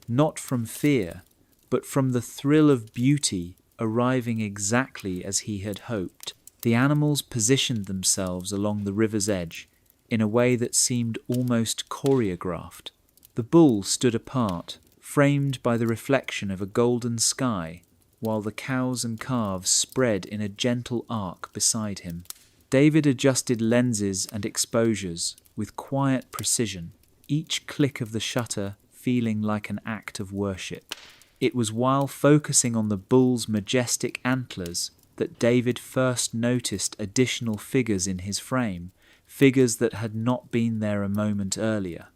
not from fear, but from the thrill of beauty arriving exactly as he had hoped. The animals positioned themselves along the river's edge in a way that seemed almost choreographed. The bull stood apart, framed by the reflection of a golden sky, while the cows and calves spread in a gentle arc beside him. David adjusted lenses and exposures with quiet precision, each click of the shutter feeling like an act of worship. It was while focusing on the bull's majestic antlers that David first noticed additional figures in his frame, figures that had not been there a moment earlier.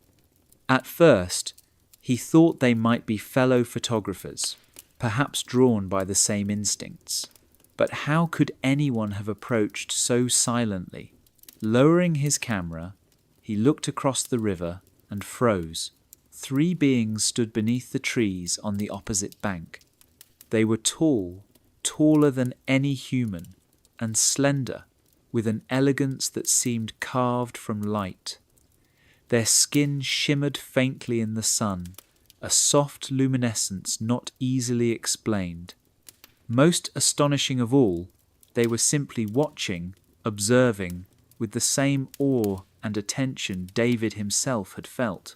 At first, he thought they might be fellow photographers, perhaps drawn by the same instincts. But how could anyone have approached so silently? Lowering his camera, he looked across the river and froze. 3 beings stood beneath the trees on the opposite bank. They were tall, taller than any human, and slender, with an elegance that seemed carved from light. Their skin shimmered faintly in the sun, a soft luminescence not easily explained. Most astonishing of all, they were simply watching, observing, with the same awe and attention David himself had felt.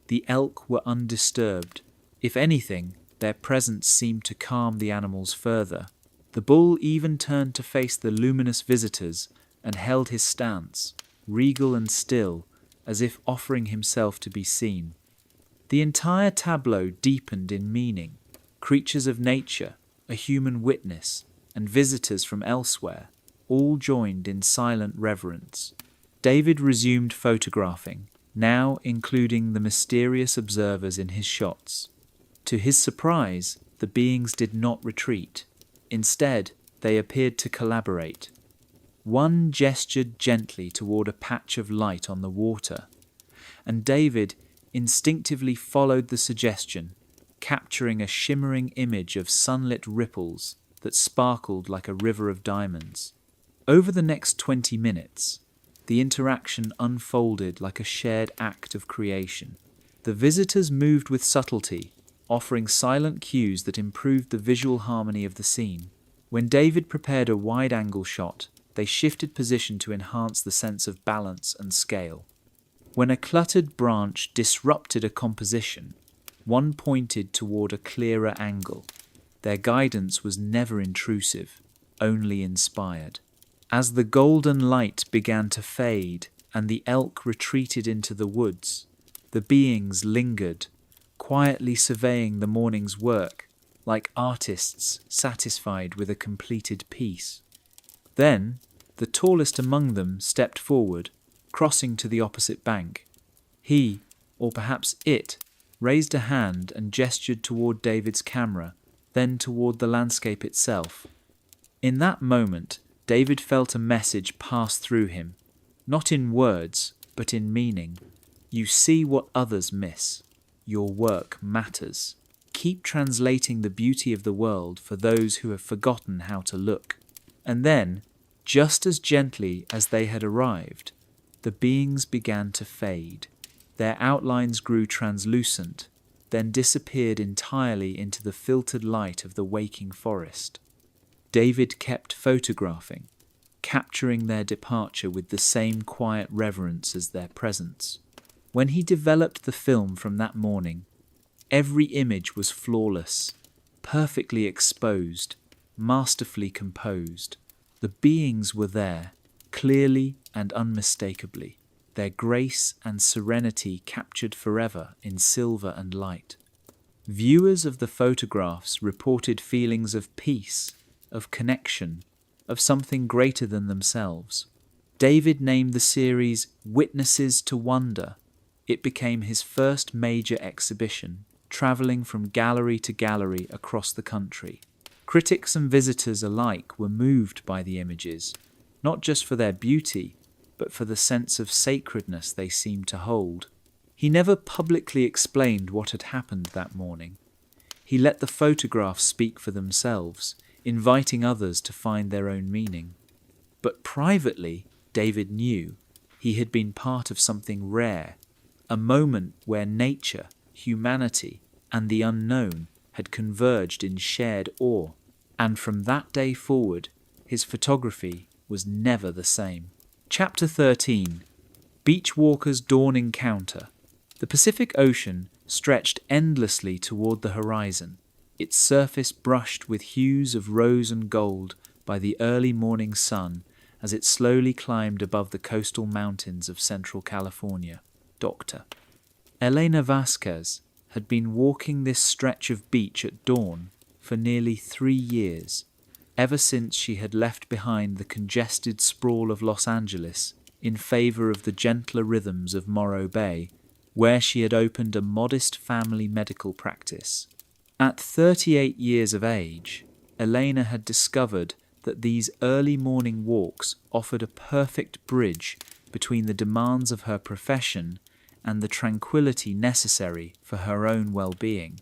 The elk were undisturbed. If anything, their presence seemed to calm the animals further. The bull even turned to face the luminous visitors and held his stance, regal and still, as if offering himself to be seen. The entire tableau deepened in meaning. Creatures of nature, a human witness, and visitors from elsewhere, all joined in silent reverence. David resumed photographing, now including the mysterious observers in his shots. To his surprise, the beings did not retreat. Instead, they appeared to collaborate. One gestured gently toward a patch of light on the water, and David instinctively followed the suggestion, capturing a shimmering image of sunlit ripples that sparkled like a river of diamonds. Over the next 20 minutes, the interaction unfolded like a shared act of creation. The visitors moved with subtlety, offering silent cues that improved the visual harmony of the scene. When David prepared a wide-angle shot, they shifted position to enhance the sense of balance and scale. When a cluttered branch disrupted a composition, one pointed toward a clearer angle. Their guidance was never intrusive, only inspired. As the golden light began to fade and the elk retreated into the woods, the beings lingered, quietly surveying the morning's work, like artists satisfied with a completed piece. Then, the tallest among them stepped forward, crossing to the opposite bank. He, or perhaps it, raised a hand and gestured toward David's camera, then toward the landscape itself. In that moment, David felt a message pass through him, not in words, but in meaning. You see what others miss. Your work matters. Keep translating the beauty of the world for those who have forgotten how to look. And then, just as gently as they had arrived, the beings began to fade. Their outlines grew translucent, then disappeared entirely into the filtered light of the waking forest. David kept photographing, capturing their departure with the same quiet reverence as their presence. When he developed the film from that morning, every image was flawless, perfectly exposed, masterfully composed. The beings were there, clearly and unmistakably, their grace and serenity captured forever in silver and light. Viewers of the photographs reported feelings of peace, of connection, of something greater than themselves. David named the series Witnesses to Wonder. It became his first major exhibition, travelling from gallery to gallery across the country. Critics and visitors alike were moved by the images, not just for their beauty, but for the sense of sacredness they seemed to hold. He never publicly explained what had happened that morning. He let the photographs speak for themselves, inviting others to find their own meaning. But privately, David knew he had been part of something rare, a moment where nature, humanity, and the unknown had converged in shared awe. And from that day forward, his photography was never the same. Chapter 13. Beachwalker's Dawn Encounter. The Pacific Ocean stretched endlessly toward the horizon, its surface brushed with hues of rose and gold by the early morning sun as it slowly climbed above the coastal mountains of central California. Dr. Elena Vasquez had been walking this stretch of beach at dawn for nearly 3 years, ever since she had left behind the congested sprawl of Los Angeles in favor of the gentler rhythms of Morro Bay, where she had opened a modest family medical practice. At 38 years of age, Elena had discovered that these early morning walks offered a perfect bridge between the demands of her profession and the tranquility necessary for her own well-being.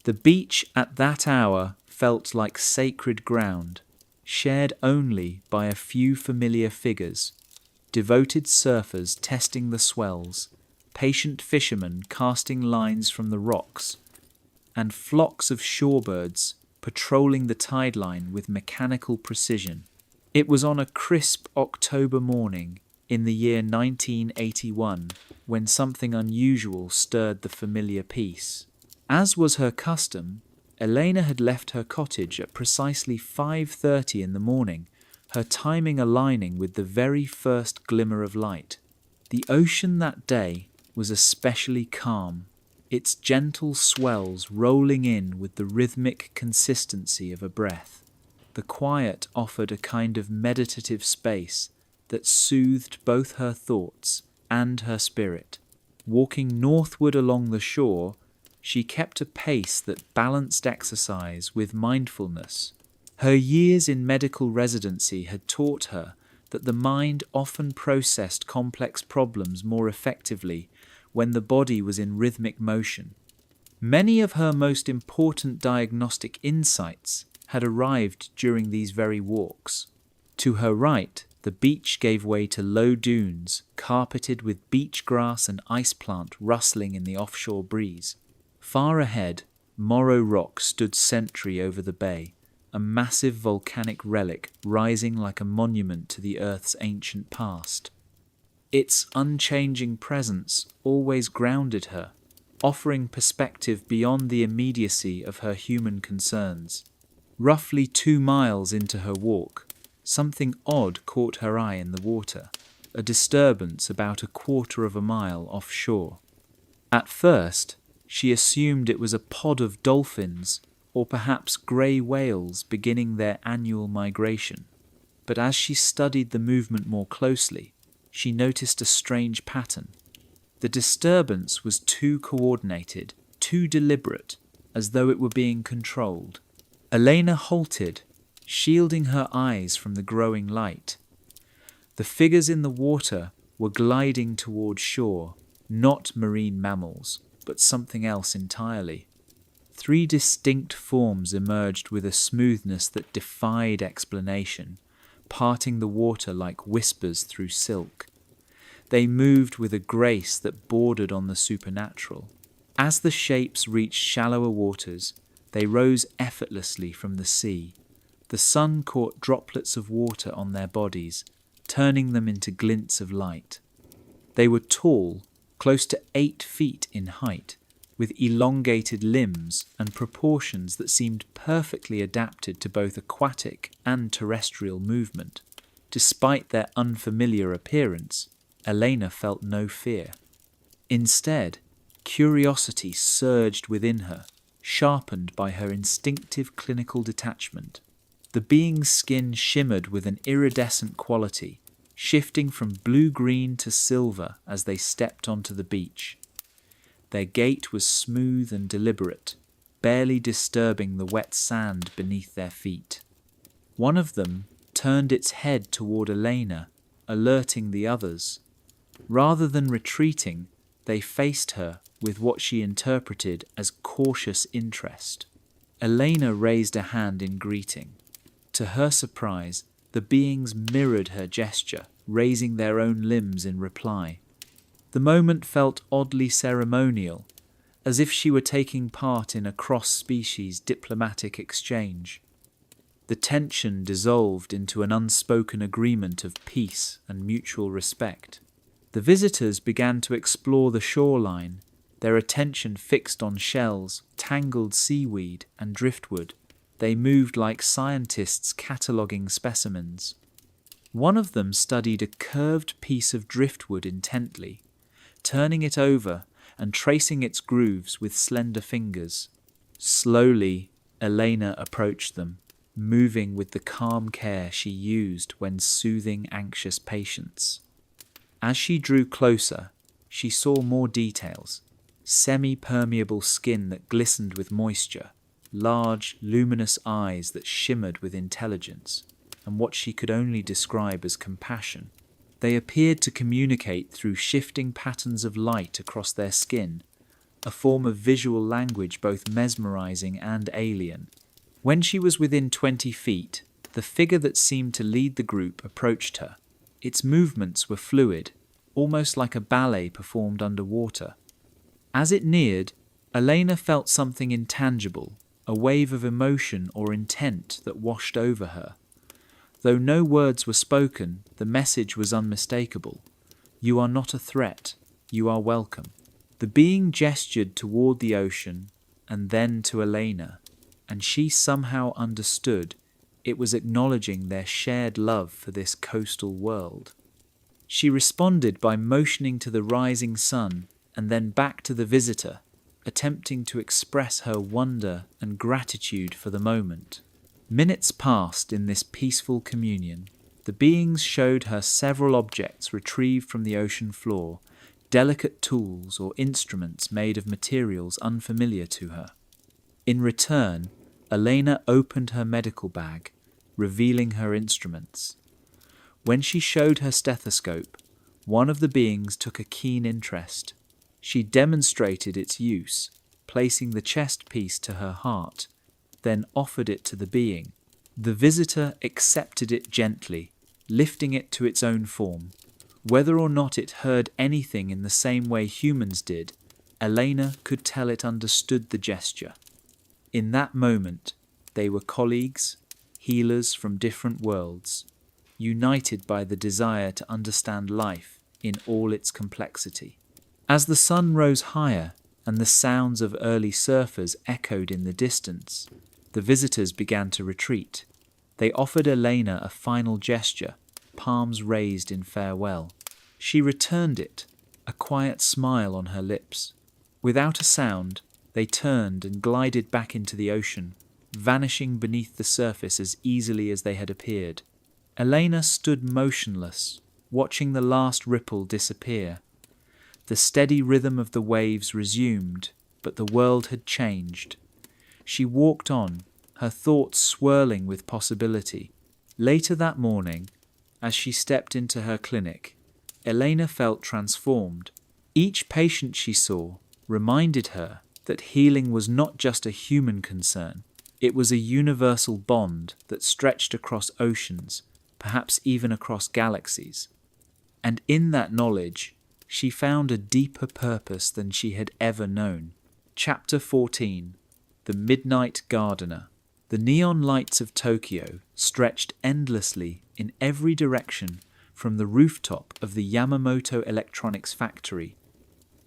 The beach at that hour felt like sacred ground, shared only by a few familiar figures, devoted surfers testing the swells, patient fishermen casting lines from the rocks, and flocks of shorebirds patrolling the tide line with mechanical precision. It was on a crisp October morning in the year 1981 when something unusual stirred the familiar peace. As was her custom, Elena had left her cottage at precisely 5:30 in the morning, her timing aligning with the very first glimmer of light. The ocean that day was especially calm, its gentle swells rolling in with the rhythmic consistency of a breath. The quiet offered a kind of meditative space that soothed both her thoughts and her spirit. Walking northward along the shore, she kept a pace that balanced exercise with mindfulness. Her years in medical residency had taught her that the mind often processed complex problems more effectively when the body was in rhythmic motion. Many of her most important diagnostic insights had arrived during these very walks. To her right, the beach gave way to low dunes, carpeted with beach grass and ice plant rustling in the offshore breeze. Far ahead, Morro Rock stood sentry over the bay, a massive volcanic relic rising like a monument to the Earth's ancient past. Its unchanging presence always grounded her, offering perspective beyond the immediacy of her human concerns. Roughly 2 miles into her walk, something odd caught her eye in the water, a disturbance about 1/4 of a mile offshore. At first, She assumed it was a pod of dolphins or perhaps grey whales beginning their annual migration. But as she studied the movement more closely, she noticed a strange pattern. The disturbance was too coordinated, too deliberate, as though it were being controlled. Elena halted, shielding her eyes from the growing light. The figures in the water were gliding toward shore, not marine mammals, but something else entirely. 3 distinct forms emerged with a smoothness that defied explanation, parting the water like whispers through silk. They moved with a grace that bordered on the supernatural. As the shapes reached shallower waters, they rose effortlessly from the sea. The sun caught droplets of water on their bodies, turning them into glints of light. They were tall, close to 8 feet in height, with elongated limbs and proportions that seemed perfectly adapted to both aquatic and terrestrial movement. Despite their unfamiliar appearance, Elena felt no fear. Instead, curiosity surged within her, sharpened by her instinctive clinical detachment. The being's skin shimmered with an iridescent quality, shifting from blue-green to silver as they stepped onto the beach. Their gait was smooth and deliberate, barely disturbing the wet sand beneath their feet. One of them turned its head toward Elena, alerting the others. Rather than retreating, they faced her with what she interpreted as cautious interest. Elena raised a hand in greeting. To her surprise, the beings mirrored her gesture, raising their own limbs in reply. The moment felt oddly ceremonial, as if she were taking part in a cross-species diplomatic exchange. The tension dissolved into an unspoken agreement of peace and mutual respect. The visitors began to explore the shoreline, their attention fixed on shells, tangled seaweed, and driftwood. They moved like scientists cataloguing specimens. One of them studied a curved piece of driftwood intently, turning it over and tracing its grooves with slender fingers. Slowly, Elena approached them, moving with the calm care she used when soothing anxious patients. As she drew closer, she saw more details: semi-permeable skin that glistened with moisture, large, luminous eyes that shimmered with intelligence, and what she could only describe as compassion. They appeared to communicate through shifting patterns of light across their skin, a form of visual language both mesmerizing and alien. When she was within 20 feet, the figure that seemed to lead the group approached her. Its movements were fluid, almost like a ballet performed underwater. As it neared, Elena felt something intangible, a wave of emotion or intent that washed over her. Though no words were spoken, the message was unmistakable. You are not a threat. You are welcome. The being gestured toward the ocean and then to Elena, and she somehow understood it was acknowledging their shared love for this coastal world. She responded by motioning to the rising sun and then back to the visitor, attempting to express her wonder and gratitude for the moment. Minutes passed in this peaceful communion. The beings showed her several objects retrieved from the ocean floor, delicate tools or instruments made of materials unfamiliar to her. In return, Elena opened her medical bag, revealing her instruments. When she showed her stethoscope, one of the beings took a keen interest. She demonstrated its use, placing the chest piece to her heart, then offered it to the being. The visitor accepted it gently, lifting it to its own form. Whether or not it heard anything in the same way humans did, Elena could tell it understood the gesture. In that moment, they were colleagues, healers from different worlds, united by the desire to understand life in all its complexity. As the sun rose higher and the sounds of early surfers echoed in the distance, the visitors began to retreat. They offered Elena a final gesture, palms raised in farewell. She returned it, a quiet smile on her lips. Without a sound, they turned and glided back into the ocean, vanishing beneath the surface as easily as they had appeared. Elena stood motionless, watching the last ripple disappear. The steady rhythm of the waves resumed, but the world had changed. She walked on, her thoughts swirling with possibility. Later that morning, as she stepped into her clinic, Elena felt transformed. Each patient she saw reminded her that healing was not just a human concern. It was a universal bond that stretched across oceans, perhaps even across galaxies. And in that knowledge, she found a deeper purpose than she had ever known. Chapter 14. The Midnight Gardener. The neon lights of Tokyo stretched endlessly in every direction from the rooftop of the Yamamoto Electronics factory,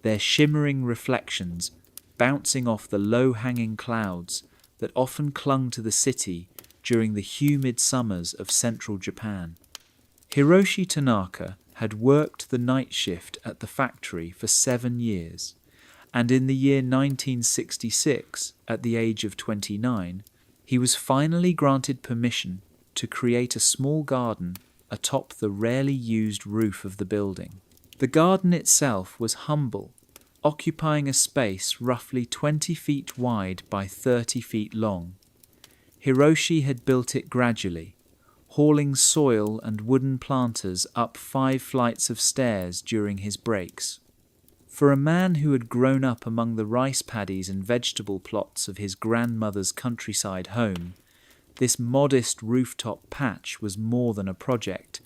their shimmering reflections bouncing off the low-hanging clouds that often clung to the city during the humid summers of central Japan. Hiroshi Tanaka had worked the night shift at the factory for 7 years, and in the year 1966, at the age of 29, he was finally granted permission to create a small garden atop the rarely used roof of the building. The garden itself was humble, occupying a space roughly 20 feet wide by 30 feet long. Hiroshi had built it gradually, hauling soil and wooden planters up 5 flights of stairs during his breaks. For a man who had grown up among the rice paddies and vegetable plots of his grandmother's countryside home, this modest rooftop patch was more than a project.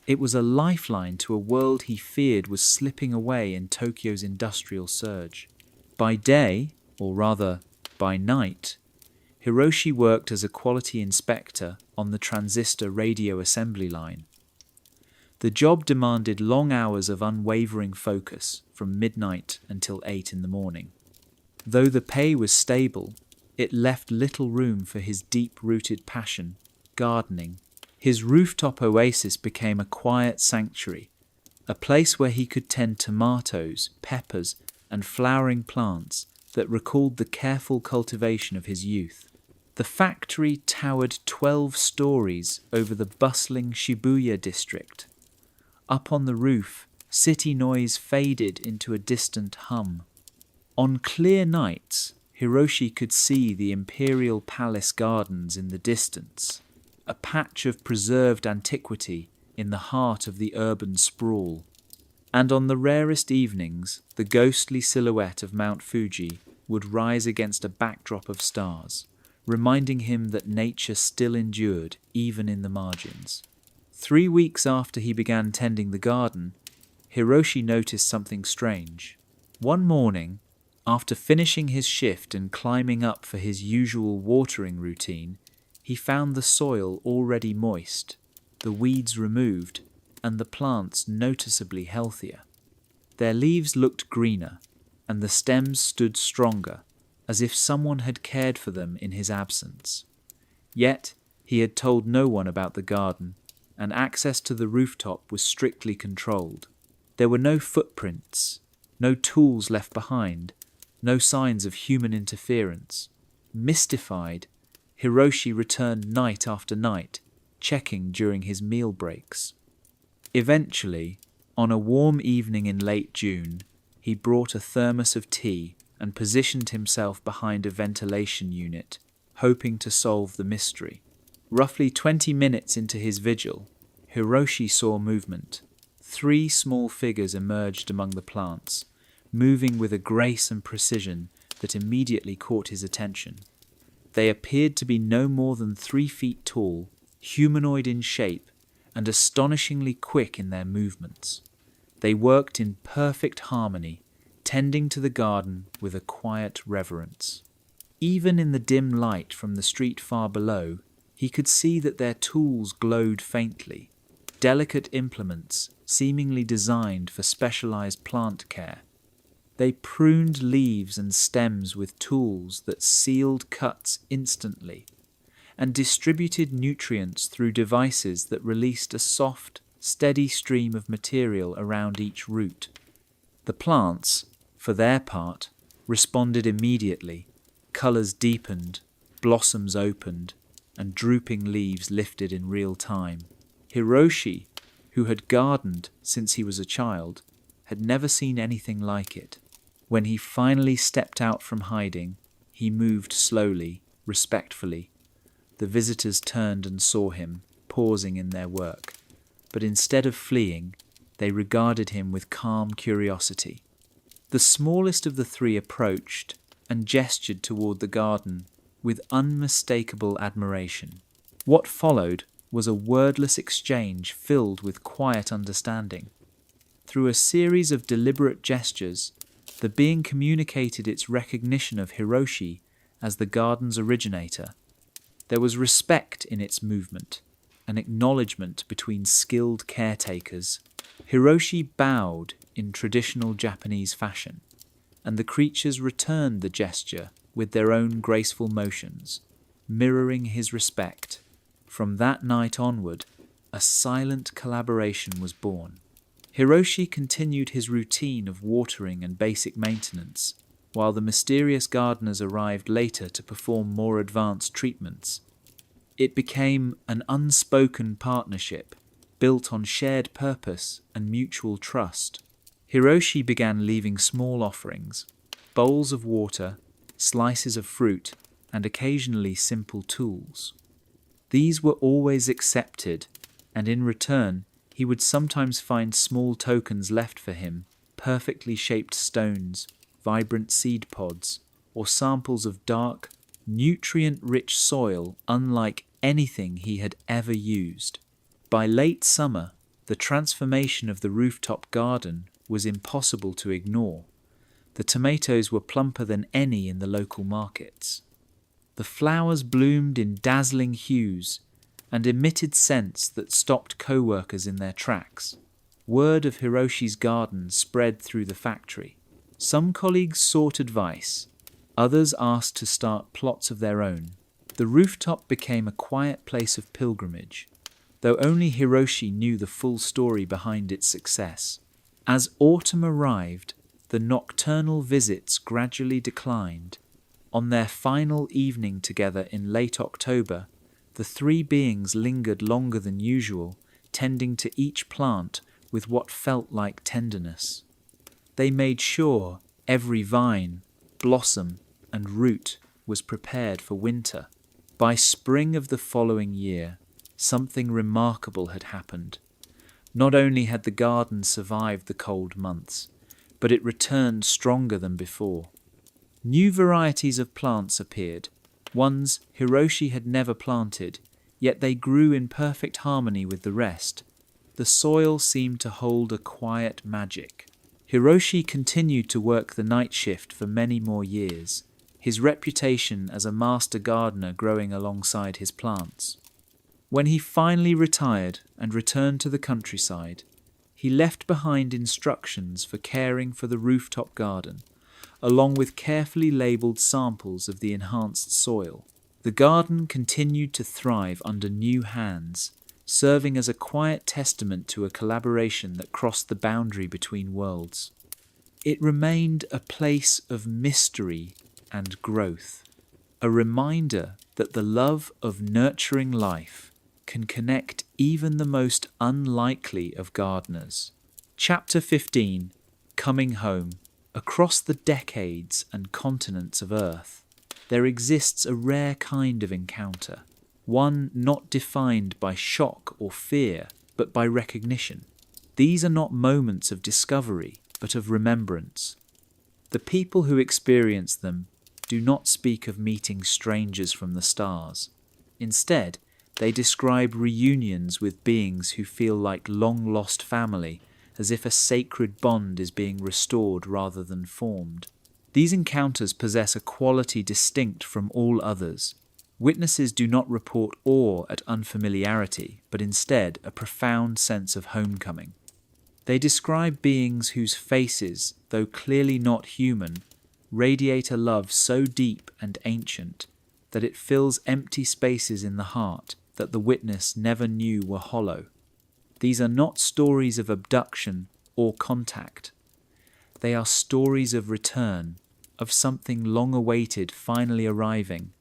It was a lifeline to a world he feared was slipping away in Tokyo's industrial surge. By day, or rather by night, Hiroshi worked as a quality inspector on the transistor radio assembly line. The job demanded long hours of unwavering focus from midnight until 8 in the morning. Though the pay was stable, it left little room for his deep-rooted passion, gardening. His rooftop oasis became a quiet sanctuary, a place where he could tend tomatoes, peppers, and flowering plants that recalled the careful cultivation of his youth. The factory towered 12 stories over the bustling Shibuya district. Up on the roof, city noise faded into a distant hum. On clear nights, Hiroshi could see the Imperial Palace Gardens in the distance, a patch of preserved antiquity in the heart of the urban sprawl. And on the rarest evenings, the ghostly silhouette of Mount Fuji would rise against a backdrop of stars, reminding him that nature still endured even in the margins. 3 weeks after he began tending the garden, Hiroshi noticed something strange. One morning, after finishing his shift and climbing up for his usual watering routine, he found the soil already moist, the weeds removed, and the plants noticeably healthier. Their leaves looked greener, and the stems stood stronger, as if someone had cared for them in his absence. Yet, he had told no one about the garden, and access to the rooftop was strictly controlled. There were no footprints, no tools left behind, no signs of human interference. Mystified, Hiroshi returned night after night, checking during his meal breaks. Eventually, on a warm evening in late June, he brought a thermos of tea and positioned himself behind a ventilation unit, hoping to solve the mystery. Roughly 20 minutes into his vigil, Hiroshi saw movement. 3 small figures emerged among the plants, moving with a grace and precision that immediately caught his attention. They appeared to be no more than 3 feet tall, humanoid in shape, and astonishingly quick in their movements. They worked in perfect harmony, tending to the garden with a quiet reverence. Even in the dim light from the street far below, he could see that their tools glowed faintly, delicate implements seemingly designed for specialized plant care. They pruned leaves and stems with tools that sealed cuts instantly, and distributed nutrients through devices that released a soft, steady stream of material around each root. The plants, for their part, responded immediately. Colors deepened, blossoms opened, and drooping leaves lifted in real time. Hiroshi, who had gardened since he was a child, had never seen anything like it. When he finally stepped out from hiding, he moved slowly, respectfully. The visitors turned and saw him, pausing in their work. But instead of fleeing, they regarded him with calm curiosity. The smallest of the three approached and gestured toward the garden with unmistakable admiration. What followed was a wordless exchange filled with quiet understanding. Through a series of deliberate gestures, the being communicated its recognition of Hiroshi as the garden's originator. There was respect in its movement, an acknowledgement between skilled caretakers. Hiroshi bowed in traditional Japanese fashion, and the creatures returned the gesture with their own graceful motions, mirroring his respect. From that night onward, a silent collaboration was born. Hiroshi continued his routine of watering and basic maintenance, while the mysterious gardeners arrived later to perform more advanced treatments. It became an unspoken partnership, built on shared purpose and mutual trust. Hiroshi began leaving small offerings, bowls of water, slices of fruit, and occasionally simple tools. These were always accepted, and in return, he would sometimes find small tokens left for him, perfectly shaped stones, vibrant seed pods, or samples of dark, nutrient-rich soil unlike anything he had ever used. By late summer, the transformation of the rooftop garden was impossible to ignore. The tomatoes were plumper than any in the local markets. The flowers bloomed in dazzling hues and emitted scents that stopped co-workers in their tracks. Word of Hiroshi's garden spread through the factory. Some colleagues sought advice, others asked to start plots of their own. The rooftop became a quiet place of pilgrimage, though only Hiroshi knew the full story behind its success. As autumn arrived, the nocturnal visits gradually declined. On their final evening together in late October, the three beings lingered longer than usual, tending to each plant with what felt like tenderness. They made sure every vine, blossom, and root was prepared for winter. By spring of the following year, something remarkable had happened. Not only had the garden survived the cold months, but it returned stronger than before. New varieties of plants appeared, ones Hiroshi had never planted, yet they grew in perfect harmony with the rest. The soil seemed to hold a quiet magic. Hiroshi continued to work the night shift for many more years, his reputation as a master gardener growing alongside his plants. When he finally retired and returned to the countryside, he left behind instructions for caring for the rooftop garden, along with carefully labelled samples of the enhanced soil. The garden continued to thrive under new hands, serving as a quiet testament to a collaboration that crossed the boundary between worlds. It remained a place of mystery and growth, a reminder that the love of nurturing life can connect even the most unlikely of gardeners. Chapter 15, Coming Home. Across the decades and continents of Earth, there exists a rare kind of encounter, one not defined by shock or fear, but by recognition. These are not moments of discovery, but of remembrance. The people who experience them do not speak of meeting strangers from the stars. Instead, they describe reunions with beings who feel like long-lost family, as if a sacred bond is being restored rather than formed. These encounters possess a quality distinct from all others. Witnesses do not report awe at unfamiliarity, but instead a profound sense of homecoming. They describe beings whose faces, though clearly not human, radiate a love so deep and ancient that it fills empty spaces in the heart that the witness never knew were hollow. These are not stories of abduction or contact. They are stories of return, of something long awaited finally arriving.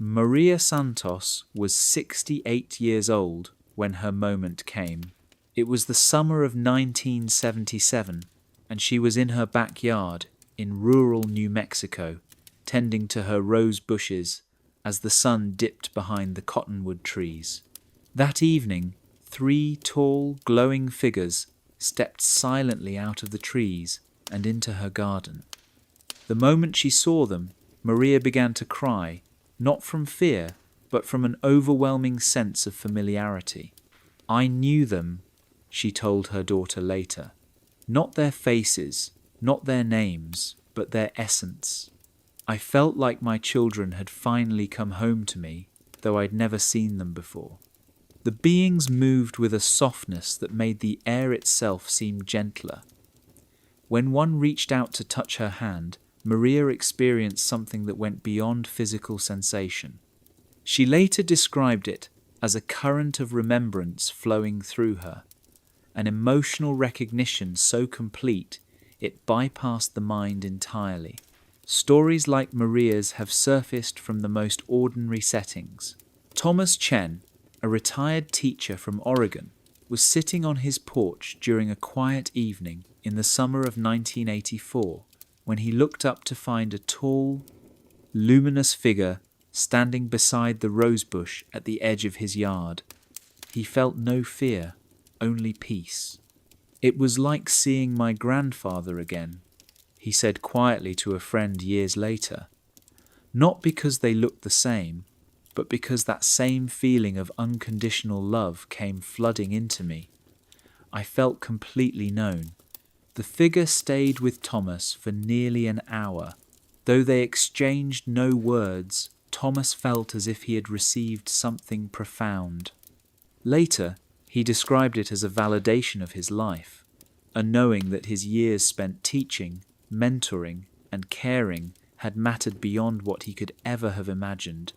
Maria Santos was 68 years old when her moment came. It was the summer of 1977, and she was in her backyard in rural New Mexico, tending to her rose bushes as the sun dipped behind the cottonwood trees. That evening, 3 tall, glowing figures stepped silently out of the trees and into her garden. The moment she saw them, Maria began to cry, not from fear, but from an overwhelming sense of familiarity. I knew them, she told her daughter later. Not their faces, not their names, but their essence. I felt like my children had finally come home to me, though I'd never seen them before. The beings moved with a softness that made the air itself seem gentler. When one reached out to touch her hand, Maria experienced something that went beyond physical sensation. She later described it as a current of remembrance flowing through her, an emotional recognition so complete it bypassed the mind entirely. Stories like Maria's have surfaced from the most ordinary settings. Thomas Chen, a retired teacher from Oregon, was sitting on his porch during a quiet evening in the summer of 1984 when he looked up to find a tall, luminous figure standing beside the rosebush at the edge of his yard. He felt no fear, only peace. It was like seeing my grandfather again, he said quietly to a friend years later. Not because they looked the same, but because that same feeling of unconditional love came flooding into me. I felt completely known. The figure stayed with Thomas for nearly an hour. Though they exchanged no words, Thomas felt as if he had received something profound. Later, he described it as a validation of his life, a knowing that his years spent teaching, mentoring, and caring had mattered beyond what he could ever have imagined.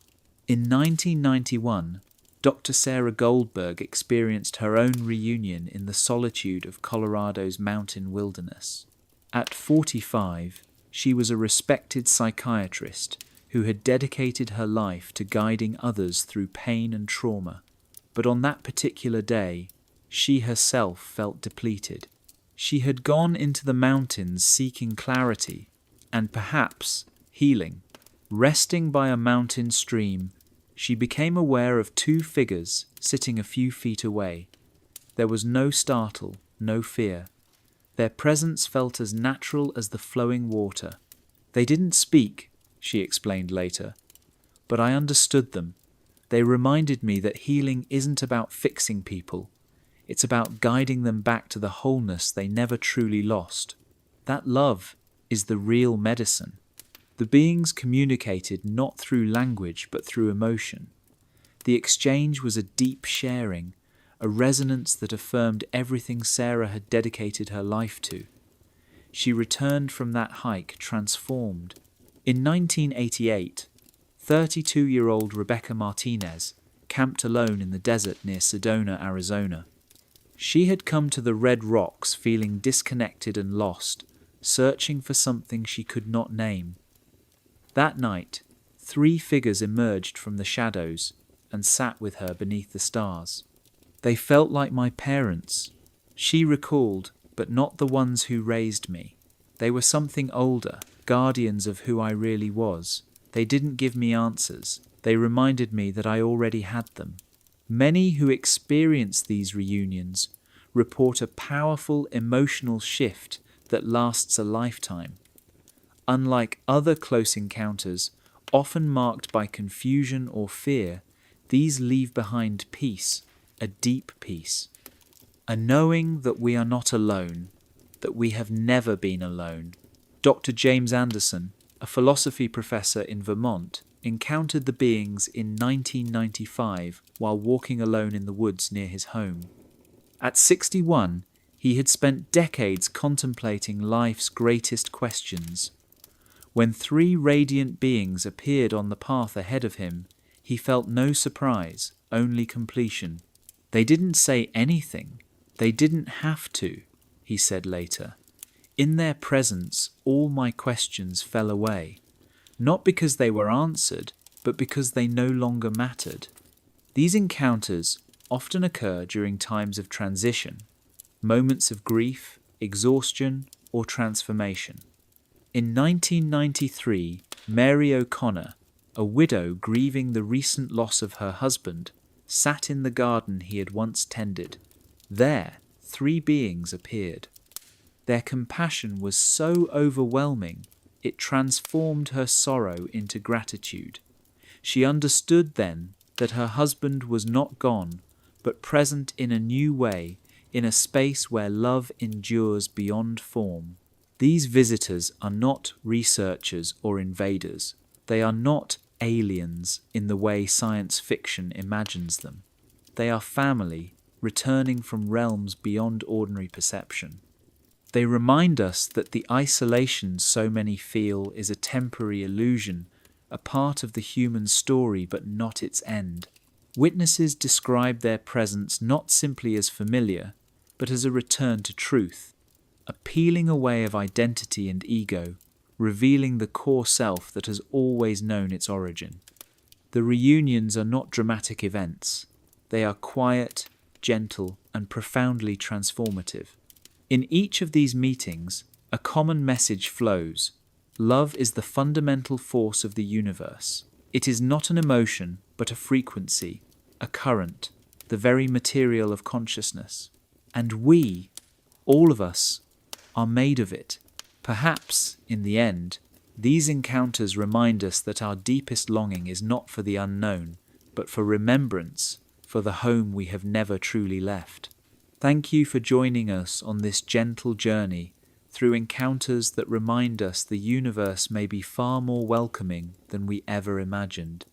In 1991, Dr. Sarah Goldberg experienced her own reunion in the solitude of Colorado's mountain wilderness. At 45, she was a respected psychiatrist who had dedicated her life to guiding others through pain and trauma. But on that particular day, she herself felt depleted. She had gone into the mountains seeking clarity and perhaps healing. Resting by a mountain stream, she became aware of 2 figures sitting a few feet away. There was no startle, no fear. Their presence felt as natural as the flowing water. They didn't speak, she explained later, but I understood them. They reminded me that healing isn't about fixing people. It's about guiding them back to the wholeness they never truly lost. That love is the real medicine. The beings communicated not through language but through emotion. The exchange was a deep sharing, a resonance that affirmed everything Sarah had dedicated her life to. She returned from that hike transformed. In 1988, 32-year-old Rebecca Martinez camped alone in the desert near Sedona, Arizona. She had come to the Red Rocks feeling disconnected and lost, searching for something she could not name. That night, 3 figures emerged from the shadows and sat with her beneath the stars. They felt like my parents, she recalled, but not the ones who raised me. They were something older, guardians of who I really was. They didn't give me answers. They reminded me that I already had them. Many who experience these reunions report a powerful emotional shift that lasts a lifetime. Unlike other close encounters, often marked by confusion or fear, these leave behind peace, a deep peace. A knowing that we are not alone, that we have never been alone. Dr. James Anderson, a philosophy professor in Vermont, encountered the beings in 1995 while walking alone in the woods near his home. At 61, he had spent decades contemplating life's greatest questions. When 3 radiant beings appeared on the path ahead of him, he felt no surprise, only completion. They didn't say anything. They didn't have to, he said later. In their presence, all my questions fell away, not because they were answered, but because they no longer mattered. These encounters often occur during times of transition, moments of grief, exhaustion, or transformation. In 1993, Mary O'Connor, a widow grieving the recent loss of her husband, sat in the garden he had once tended. There, three beings appeared. Their compassion was so overwhelming, it transformed her sorrow into gratitude. She understood then that her husband was not gone, but present in a new way, in a space where love endures beyond form. These visitors are not researchers or invaders. They are not aliens in the way science fiction imagines them. They are family, returning from realms beyond ordinary perception. They remind us that the isolation so many feel is a temporary illusion, a part of the human story but not its end. Witnesses describe their presence not simply as familiar, but as a return to truth, a peeling away of identity and ego, revealing the core self that has always known its origin. The reunions are not dramatic events. They are quiet, gentle, and profoundly transformative. In each of these meetings, a common message flows. Love is the fundamental force of the universe. It is not an emotion, but a frequency, a current, the very material of consciousness. And we, all of us, are made of it. Perhaps, in the end, these encounters remind us that our deepest longing is not for the unknown, but for remembrance, for the home we have never truly left. Thank you for joining us on this gentle journey through encounters that remind us the universe may be far more welcoming than we ever imagined.